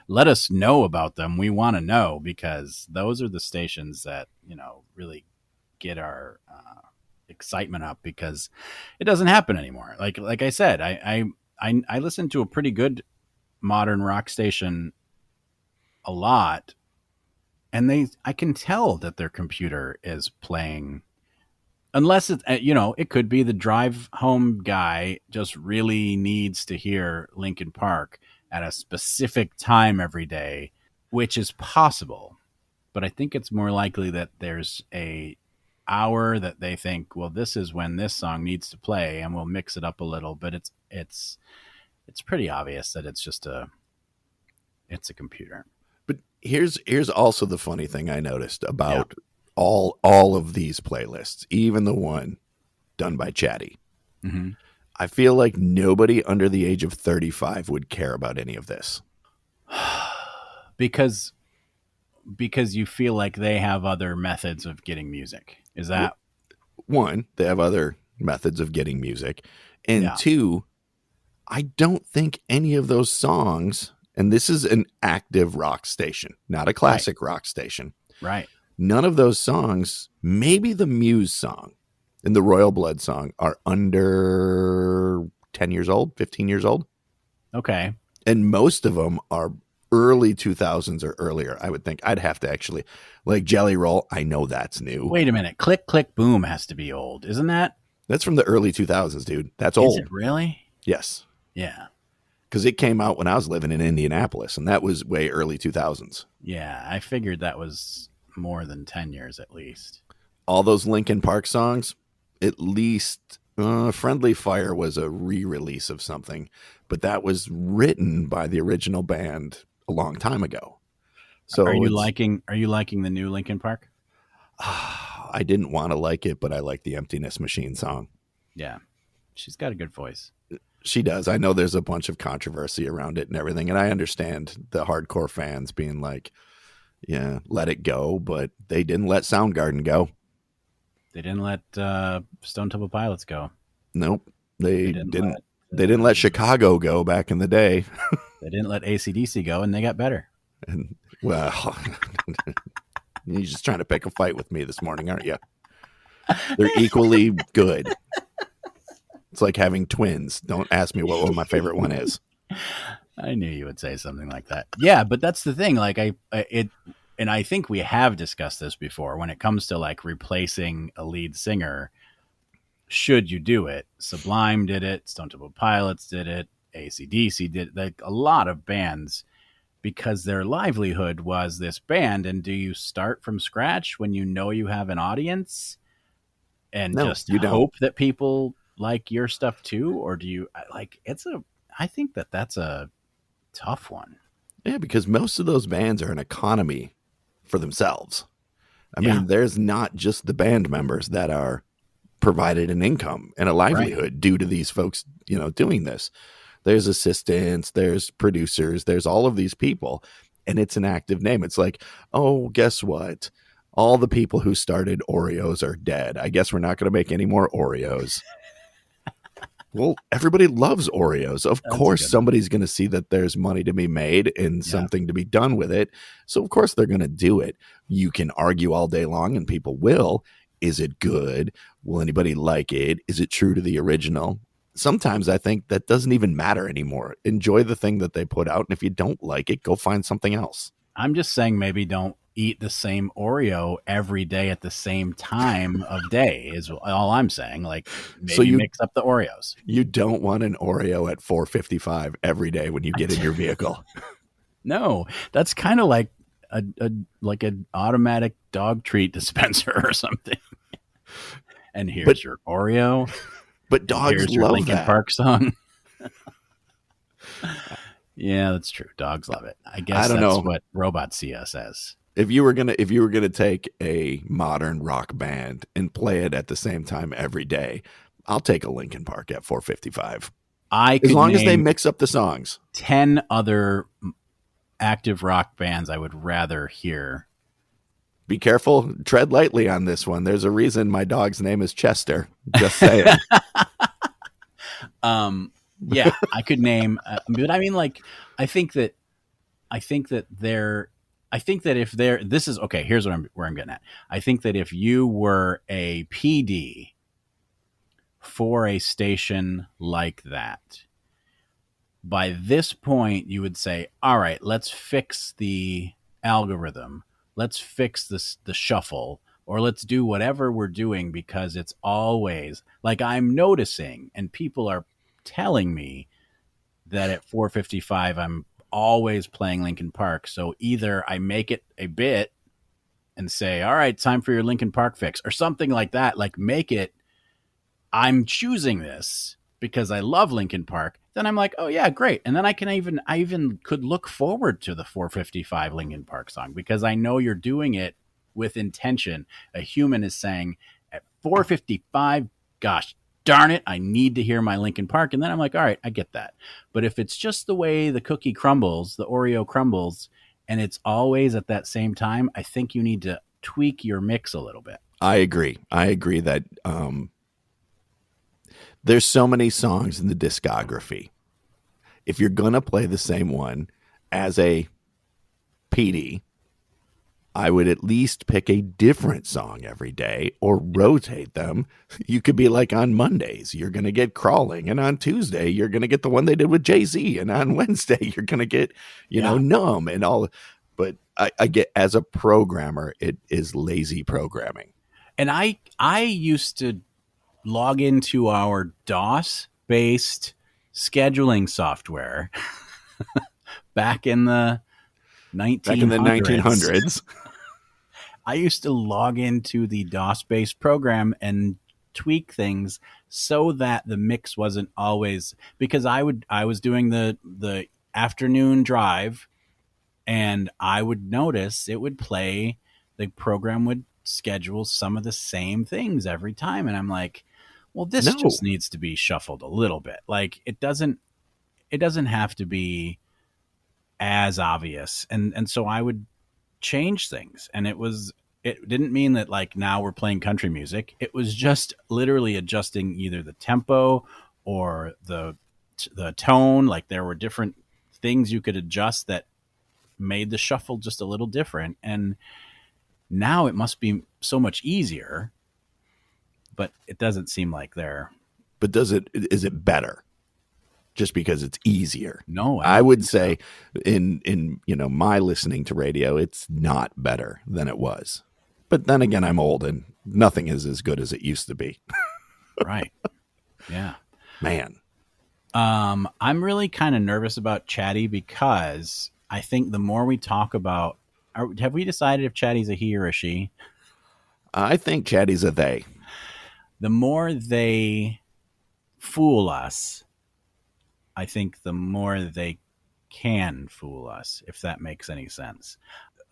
let us know about them. We want to know, because those are the stations that, really get our excitement up, because it doesn't happen anymore. Like I said, I listen to a pretty good modern rock station a lot, and I can tell that their computer is playing, unless it's, it could be the drive home guy just really needs to hear Linkin Park at a specific time every day, which is possible. But I think it's more likely that there's a hour that they think, well, this is when this song needs to play, and we'll mix it up a little. But it's pretty obvious that it's a computer. But here's also the funny thing I noticed about all of these playlists, even the one done by Chatty. Mm-hmm. I feel like nobody under the age of 35 would care about any of this. because you feel like they have other methods of getting music. Is that one? They have other methods of getting music, and Yeah. two, I don't think any of those songs, and this is an active rock station, not a classic rock station. right? None of those songs, maybe the Muse song and the Royal Blood song, are under 10 years old, 15 years old. Okay. And most of them are early 2000s or earlier, I would think. I'd have to actually, like Jelly Roll, I know that's new. Wait a minute. Click, click, boom has to be old. Isn't that? That's from the early 2000s, dude. That's Is old. it really? Yes. Yeah. Because it came out when I was living in Indianapolis, and that was way early 2000s. Yeah. I figured that was more than 10 years at least. All those Linkin Park songs, at least Friendly Fire was a re-release of something, but that was written by the original band a long time ago. So are you liking the new Linkin Park? I didn't want to like it, but I like the Emptiness Machine song. Yeah. She's got a good voice. She does. I know there's a bunch of controversy around it and everything, and I understand the hardcore fans being like, yeah, let it go, but they didn't let Soundgarden go. They didn't let Stone Temple Pilots go. Nope. They didn't let Chicago go back in the day. They didn't let AC/DC go, and they got better. And well, you're just trying to pick a fight with me this morning, aren't you? They're equally good. It's like having twins. Don't ask me what my favorite one is. I knew you would say something like that. Yeah, but that's the thing. Like and I think we have discussed this before. When it comes to like replacing a lead singer, should you do it? Sublime did it. Stone Temple Pilots did it. AC/DC did it. Like a lot of bands, because their livelihood was this band. And do you start from scratch when you know you have an audience and No, just you don't. hope that people like your stuff too? Or do you like I think that's a tough one. Yeah, because most of those bands are an economy for themselves. I Yeah. mean, there's not just the band members that are provided an income and a livelihood due to these folks, doing this. There's assistants, there's producers, there's all of these people, and it's an active name. It's like, oh, guess what? All the people who started Oreos are dead. I guess we're not going to make any more Oreos. Well, everybody loves Oreos. Of course, somebody's going to see that there's money to be made and something to be done with it. So, of course, they're going to do it. You can argue all day long, and people will. Is it good? Will anybody like it? Is it true to the original? Sometimes I think that doesn't even matter anymore. Enjoy the thing that they put out. And if you don't like it, go find something else. I'm just saying maybe don't eat the same Oreo every day at the same time of day is all I'm saying. Like maybe So you mix up the Oreos. You don't want an Oreo at 4:55 every day when you get in your vehicle. No, that's kind of like like an automatic dog treat dispenser or something. And here's your Oreo. But dogs Here's your love Linkin that. Park song. Yeah, that's true. Dogs love it. I guess I don't that's know. what robots see us as. If you were gonna take a modern rock band and play it at the same time every day, I'll take a Linkin Park at 4:55. As long as they mix up the songs. 10 other active rock bands I would rather hear. Be careful, tread lightly on this one. There's a reason my dog's name is Chester. Just saying. Yeah, I could name, but I mean, like, I think that I think that if they're, this is okay. Here's where I'm getting at. I think that if you were a PD for a station like that, by this point you would say, all right, let's fix the algorithm, let's fix the shuffle, or let's do whatever we're doing, because it's always like, I'm noticing and people are telling me that at 4:55 I'm always playing Linkin Park. So either I make it a bit and say, all right, time for your Linkin Park fix, or something like that, like make it, I'm choosing this because I love Linkin Park. Then I'm like, oh yeah, great. And then I even could look forward to the 4:55 Linkin Park song, because I know you're doing it with intention. A human is saying at 4:55, gosh darn it, I need to hear my Linkin Park. And then I'm like, all right, I get that. But if it's just the way the cookie crumbles, the Oreo crumbles, and it's always at that same time, I think you need to tweak your mix a little bit. I agree that there's so many songs in the discography. If you're going to play the same one as a PD, I would at least pick a different song every day or rotate them. You could be like, on Mondays, you're going to get Crawling. And on Tuesday, you're going to get the one they did with Jay-Z. And on Wednesday, you're going to get, you know, Numb and all. But I get, as a programmer, it is lazy programming. And I used to log into our DOS-based scheduling software back in the 1900s. I used to log into the DOS-based program and tweak things so that the mix wasn't always, because I was doing the afternoon drive, and I would notice it would play, the program would schedule some of the same things every time, and I'm like, well, this just needs to be shuffled a little bit. Like, it doesn't have to be as obvious. And so I would change things, and it didn't mean that like now we're playing country music. It was just literally adjusting either the tempo or the tone. Like, there were different things you could adjust that made the shuffle just a little different. And now it must be so much easier, but it doesn't seem like they're. But is it better just because it's easier? No, I would say in my listening to radio, it's not better than it was. But then again, I'm old and nothing is as good as it used to be. Right. Yeah. Man. I'm really kind of nervous about Chatty, because I think the more we talk about, have we decided if Chatty's a he or a she? I think Chatty's a they. The more they fool us, I think the more they can fool us, if that makes any sense.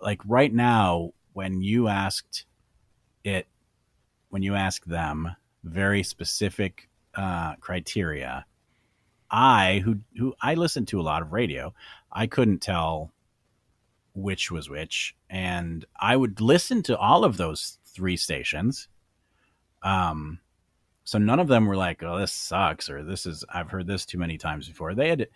Like right now, when you asked them very specific criteria, who I listened to a lot of radio, I couldn't tell which was which, and I would listen to all of those 3 stations. So none of them were like, oh, this sucks, or I've heard this too many times before. They had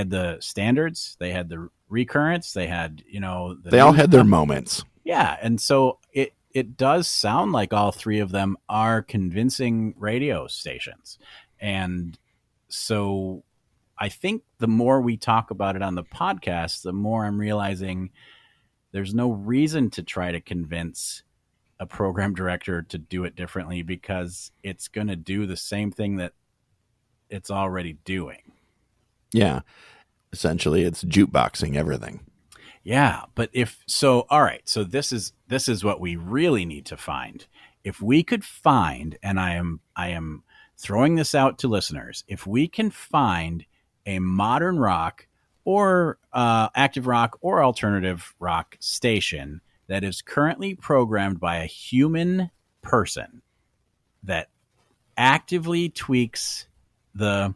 the standards, they had the recurrents, they had, they all had their moments. Yeah. And so it does sound like all 3 of them are convincing radio stations. And so I think the more we talk about it on the podcast, the more I'm realizing there's no reason to try to convince a program director to do it differently, because it's going to do the same thing that it's already doing. Yeah. Essentially, it's jukeboxing everything. Yeah. But all right. So this is what we really need to find. If we could find, and I am throwing this out to listeners, if we can find a modern rock or active rock or alternative rock station that is currently programmed by a human person that actively tweaks and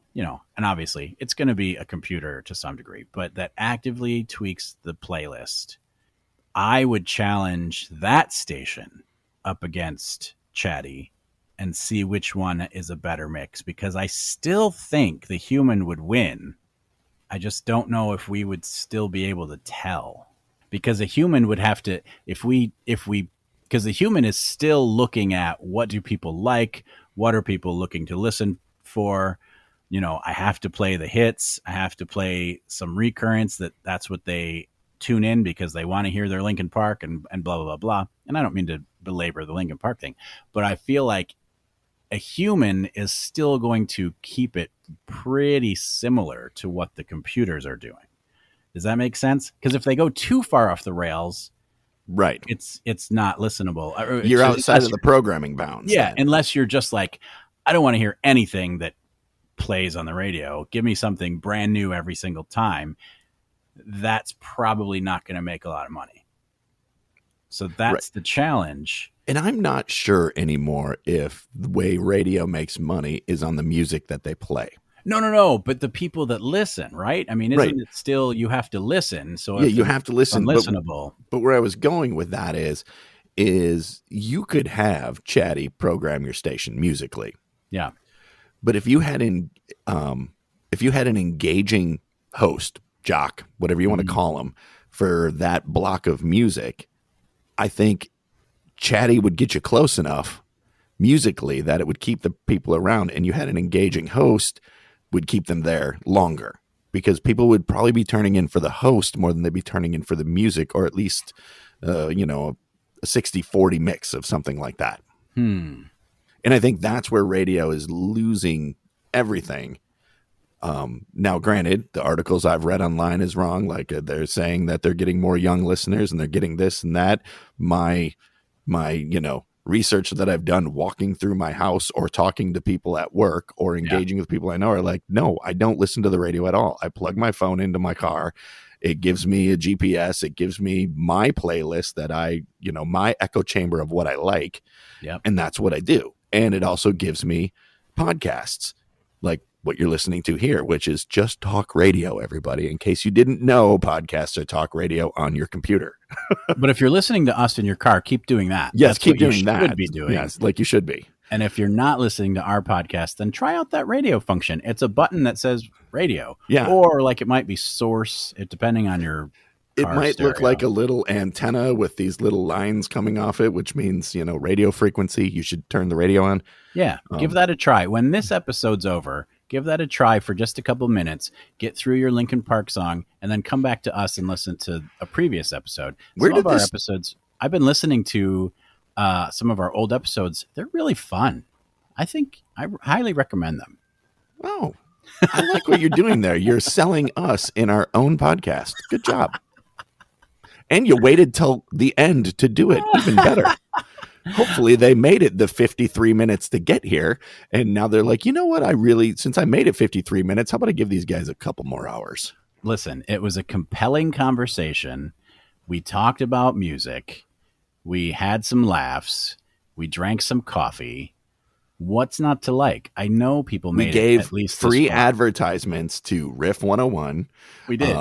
obviously it's going to be a computer to some degree, but that actively tweaks the playlist, I would challenge that station up against Chatty and see which one is a better mix, because I still think the human would win I just don't know if we would still be able to tell, because a human would have to, because the human is still looking at what do people like, what are people looking to listen for. I have to play the hits. I have to play some recurrence that's what they tune in because they want to hear their Linkin Park and blah, blah, blah, blah. And I don't mean to belabor the Linkin Park thing, but I feel like a human is still going to keep it pretty similar to what the computers are doing. Does that make sense? Because if they go too far off the rails, right, it's not listenable. You're outside of the programming bounds. Yeah, unless you're just like, I don't want to hear anything that plays on the radio. Give me something brand new every single time. That's probably not going to make a lot of money. So that's the challenge. And I'm not sure anymore if the way radio makes money is on the music that they play. No. But the people that listen, right? I mean, isn't it still, you have to listen? So yeah, you have to listen. Unlistenable. But where I was going with that is you could have Chatty program your station musically. Yeah. But if you had an engaging host, jock, whatever you want to call him, for that block of music, I think Chatty would get you close enough musically that it would keep the people around, and you had an engaging host would keep them there longer, because people would probably be turning in for the host more than they'd be turning in for the music, or at least, a 60-40 mix of something like that. And I think that's where radio is losing everything. Now, granted, the articles I've read online is wrong. Like they're saying that they're getting more young listeners and they're getting this and that. My research that I've done walking through my house or talking to people at work or engaging with people I know are like, no, I don't listen to the radio at all. I plug my phone into my car. It gives me a GPS. It gives me my playlist that my echo chamber of what I like. Yep. And that's what I do. And it also gives me podcasts like what you're listening to here, which is just talk radio, everybody. In case you didn't know, podcasts are talk radio on your computer. But if you're listening to us in your car, keep doing that. Yes, keep doing that. You should be doing. Yes, like you should be. And if you're not listening to our podcast, then try out that radio function. It's a button that says radio. Yeah. Or like it might be source, depending on your It might stereo. look like a little antenna with these little lines coming off it, which means, radio frequency. You should turn the radio on. Yeah, give that a try. When this episode's over, give that a try for just a couple minutes. Get through your Linkin Park song, and then come back to us and listen to a previous episode. Some of our episodes, I've been listening to some of our old episodes. They're really fun. I think I highly recommend them. Oh, I like what you're doing there. You're selling us in our own podcast. Good job. And you waited till the end to do it. Even better. Hopefully they made it the 53 minutes to get here. And now they're like, you know what? Since I made it 53 minutes, how about I give these guys a couple more hours? Listen, it was a compelling conversation. We talked about music. We had some laughs. We drank some coffee. What's not to like? I know people made it at least free advertisements to Riff 101. We did.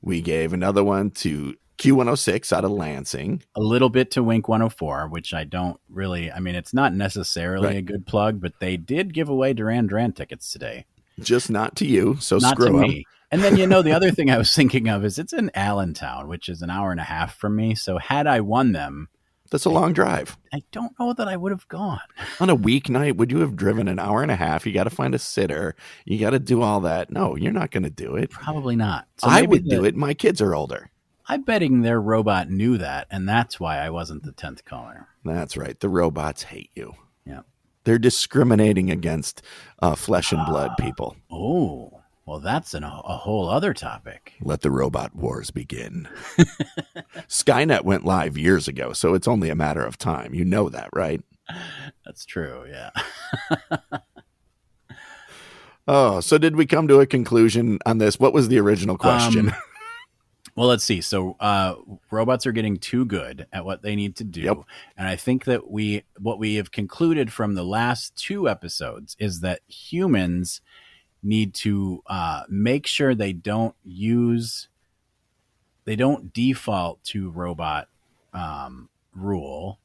We gave another one to Q106 out of Lansing. A little bit to Wink 104, which I don't really, it's not necessarily a good plug, but they did give away Duran Duran tickets today. Just not to you, so not screw to them. me. And then, the other thing I was thinking of is it's in Allentown, which is an hour and a half from me. So had I won them, that's a long drive. I don't know that I would have gone. On a weeknight, would you have driven an hour and a half? You got to find a sitter. You got to do all that. No, you're not going to do it. Probably not. So I would do it. My kids are older. I'm betting their robot knew that, and that's why I wasn't the 10th caller. That's right. The robots hate you. Yeah. They're discriminating against flesh and blood people. Oh, well, that's a whole other topic. Let the robot wars begin. Skynet went live years ago, so it's only a matter of time. You know that, right? That's true, yeah. Oh, so did we come to a conclusion on this? What was the original question? Well, let's see. So robots are getting too good at what they need to do. Yep. And I think that what we have concluded from the last 2 episodes is that humans need to make sure they don't default to robot rule.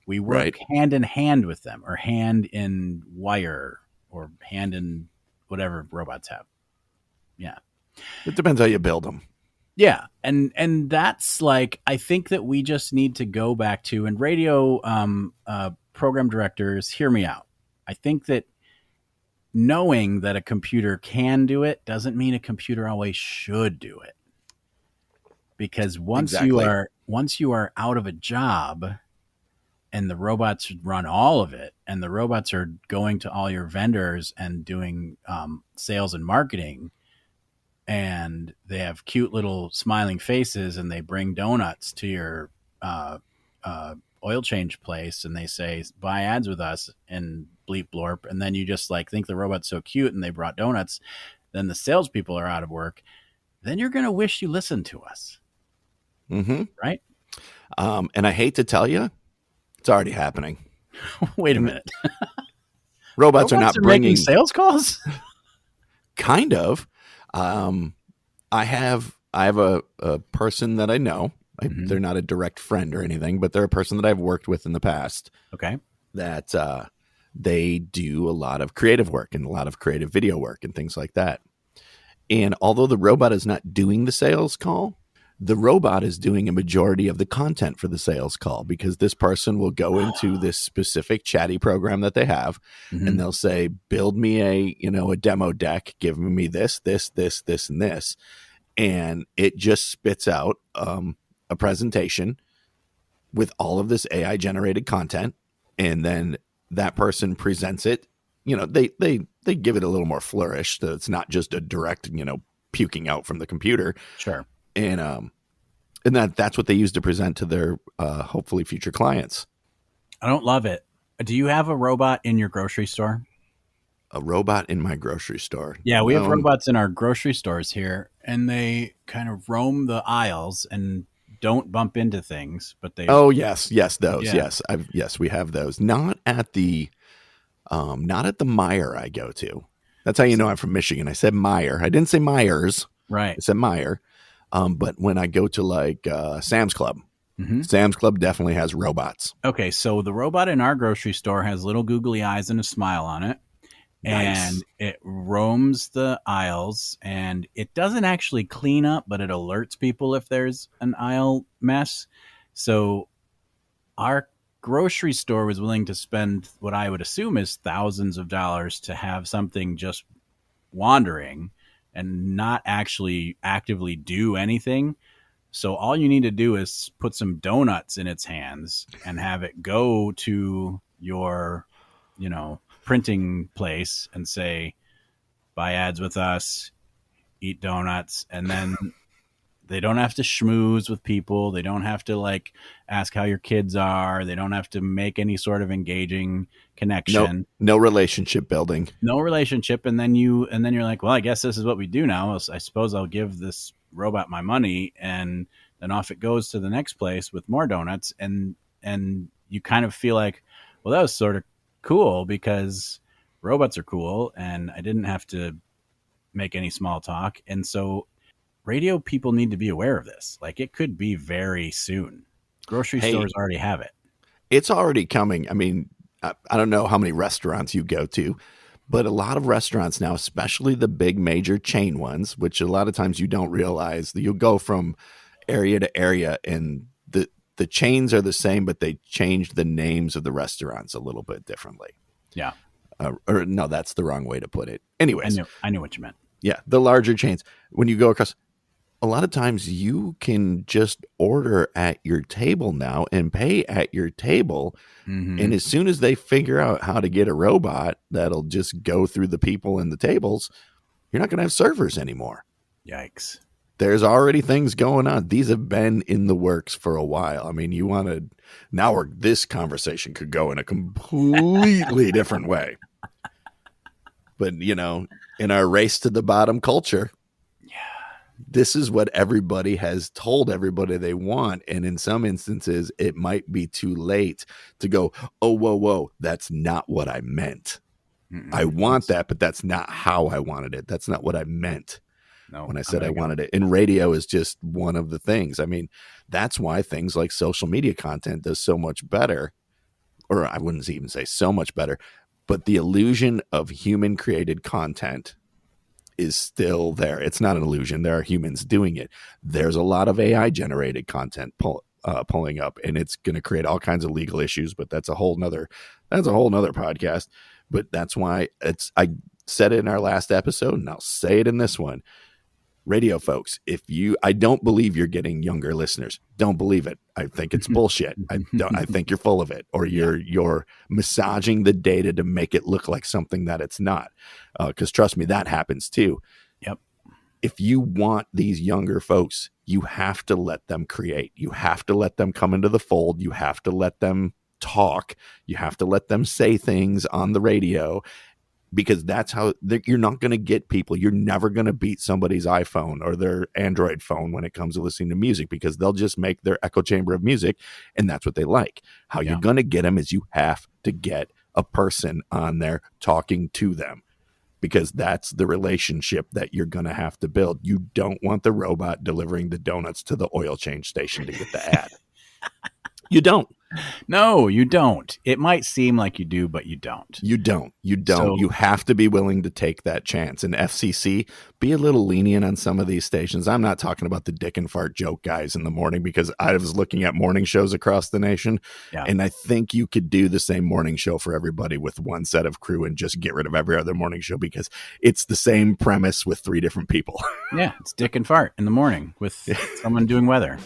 We work hand in hand with them, or hand in wire, or hand in whatever robots have. Yeah. It depends how you build them. Yeah, and that's like, I think that we just need to go back to, and radio program directors, hear me out. I think that knowing that a computer can do it doesn't mean a computer always should do it. Because once you are out of a job and the robots run all of it, and the robots are going to all your vendors and doing sales and marketing, and they have cute little smiling faces, and they bring donuts to your oil change place, and they say, buy ads with us, and bleep blorp. And then you just like think the robot's so cute and they brought donuts. Then the salespeople are out of work. Then you're going to wish you listened to us. Mm-hmm. Right. And I hate to tell you, it's already happening. Wait a minute. Robots are not bringing making sales calls. Kind of. I have a person that I know. They're not a direct friend or anything, but they're a person that I've worked with in the past. Okay. That they do a lot of creative work and a lot of creative video work and things like that. And although the robot is not doing the sales call, the robot is doing a majority of the content for the sales call, because this person will go into this specific chatty program that they have, and they'll say, build me a demo deck, give me this, and this. And it just spits out a presentation with all of this AI generated content. And then that person presents it. They give it a little more flourish, so it's not just a direct, puking out from the computer. Sure. And that's what they use to present to their hopefully future clients. I don't love it. Do you have a robot in your grocery store? A robot in my grocery store? Yeah, we have robots in our grocery stores here, and they kind of roam the aisles and don't bump into things. But they. Oh yes, those. Yeah. Yes, we have those. Not at the Meijer I go to. That's how you know I'm from Michigan. I said Meijer. I didn't say Myers. Right. I said Meijer. But when I go to like Sam's Club, Sam's Club definitely has robots. Okay, so the robot in our grocery store has little googly eyes and a smile on it. Nice. And it roams the aisles, and it doesn't actually clean up, but it alerts people if there's an aisle mess. So our grocery store was willing to spend what I would assume is thousands of dollars to have something just wandering and not actually actively do anything. So all you need to do is put some donuts in its hands and have it go to your, printing place and say, buy ads with us, eat donuts. And then they don't have to schmooze with people. They don't have to ask how your kids are. They don't have to make any sort of engaging connection. No relationship building. No relationship. And then you're like, well, I guess this is what we do now. I suppose I'll give this robot my money, and then off it goes to the next place with more donuts. And you kind of feel like, well, that was sort of cool because robots are cool and I didn't have to make any small talk. And so radio people need to be aware of this. It could be very soon. Grocery stores already have it. It's already coming. I mean, I don't know how many restaurants you go to, but a lot of restaurants now, especially the big major chain ones, which a lot of times you don't realize that you'll go from area to area and the chains are the same, but they changed the names of the restaurants a little bit differently. Yeah. Or no, that's the wrong way to put it. Anyways. I knew what you meant. Yeah. The larger chains, when you go across, a lot of times you can just order at your table now and pay at your table. Mm-hmm. And as soon as they figure out how to get a robot that'll just go through the people and the tables, you're not going to have servers anymore. Yikes. There's already things going on. These have been in the works for a while. I mean, this conversation could go in a completely different way. But, in our race to the bottom culture, this is what everybody has told everybody they want. And in some instances, it might be too late to go, oh, whoa, that's not what I meant. Mm-mm. I want that, but that's not how I wanted it. That's not what I meant. No, when I said I wanted it. And radio is just one of the things. I mean, that's why things like social media content does so much better. Or I wouldn't even say so much better, but the illusion of human created content is still there. It's not an illusion. There are humans doing it. There's a lot of AI generated content pulling up, and it's going to create all kinds of legal issues, but that's a whole nother podcast. But that's why I said it in our last episode, and I'll say it in this one. Radio folks, I don't believe you're getting younger listeners. Don't believe it. I think it's bullshit. I think you're full of it, or you're massaging the data to make it look like something that it's not. Because trust me, that happens too. Yep. If you want these younger folks, you have to let them create. You have to let them come into the fold. You have to let them talk. You have to let them say things on the radio. Because that's how you're not going to get people. You're never going to beat somebody's iPhone or their Android phone when it comes to listening to music, because they'll just make their echo chamber of music, and that's what they like. How you're going to get them is you have to get a person on there talking to them, because that's the relationship that you're going to have to build. You don't want the robot delivering the donuts to the oil change station to get the ad. You don't. No, you don't. It might seem like you do, but you don't. You don't. You have to be willing to take that chance. And FCC, be a little lenient on some of these stations. I'm not talking about the dick and fart joke guys in the morning, because I was looking at morning shows across the nation. Yeah. And I think you could do the same morning show for everybody with one set of crew and just get rid of every other morning show, because it's the same premise with 3 different people. Yeah, it's dick and fart in the morning with someone doing weather.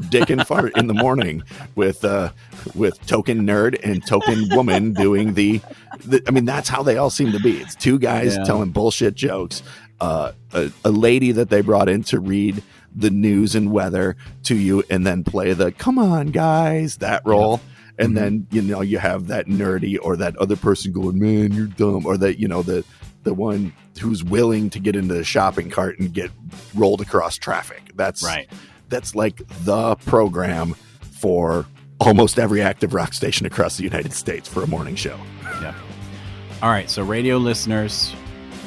Dick and fart in the morning with token nerd and token woman doing the I mean, that's how they all seem to be. It's 2 guys telling bullshit jokes, a lady that they brought in to read the news and weather to you, and then play the "come on guys" that role. And then you have that nerdy or that other person going, "Man, you're dumb," or that the one who's willing to get into the shopping cart and get rolled across traffic. That's right. That's like the program for almost every active rock station across the United States for a morning show. Yeah. All right. So radio listeners,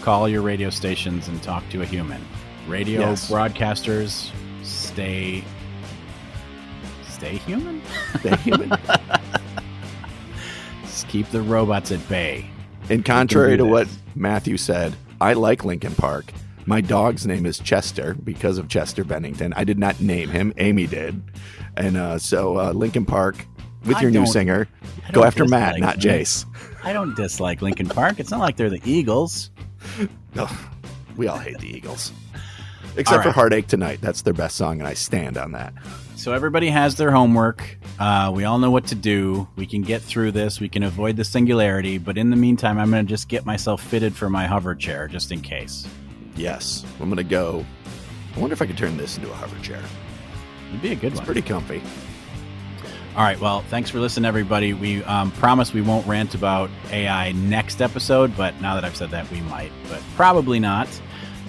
call your radio stations and talk to a human. Radio broadcasters, stay human? Stay human. Just keep the robots at bay. And contrary to what Matthew said, I like Linkin Park. My dog's name is Chester because of Chester Bennington. I did not name him. Amy did. And so Linkin Park, with your new singer, go after Matt, not Jayce. I don't dislike Linkin Park. It's not like they're the Eagles. No, we all hate the Eagles. Except for Heartache Tonight. That's their best song, and I stand on that. So everybody has their homework. We all know what to do. We can get through this. We can avoid the singularity. But in the meantime, I'm going to just get myself fitted for my hover chair, just in case. Yes. I'm going to go. I wonder if I could turn this into a hover chair. It'd be a good one. It's pretty comfy. All right. Well, thanks for listening, everybody. We promise we won't rant about AI next episode, but now that I've said that, we might, but probably not.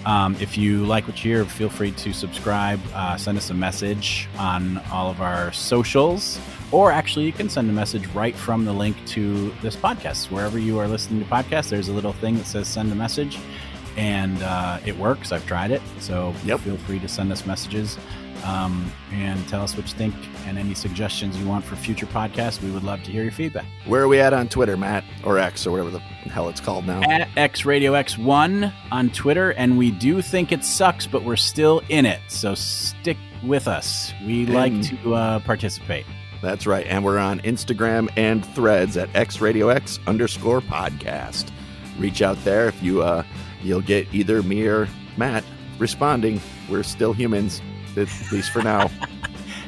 If you like what you hear, feel free to subscribe, send us a message on all of our socials, or actually you can send a message right from the link to this podcast. Wherever you are listening to podcasts, there's a little thing that says send a message, and it works. I've tried it. So feel free to send us messages and tell us what you think and any suggestions you want for future podcasts. We would love to hear your feedback. Where are we at on Twitter, Matt? Or X, or whatever the hell it's called now? At XRadioX1 on Twitter, and we do think it sucks, but we're still in it. So stick with us. We like to participate. That's right. And we're on Instagram and Threads at XRadioX_podcast. Reach out there if you'll get either me or Matt responding. We're still humans, at least for now.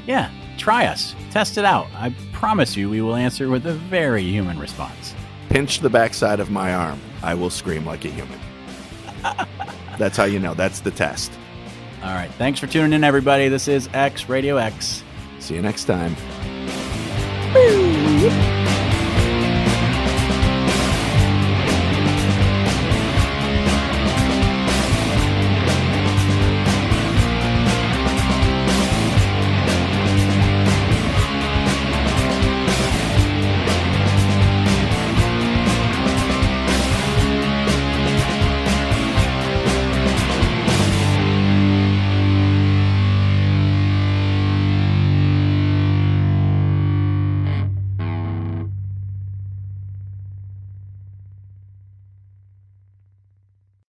Yeah, try us. Test it out. I promise you we will answer with a very human response. Pinch the backside of my arm. I will scream like a human. That's how you know. That's the test. All right. Thanks for tuning in, everybody. This is X Radio X. See you next time. Woo!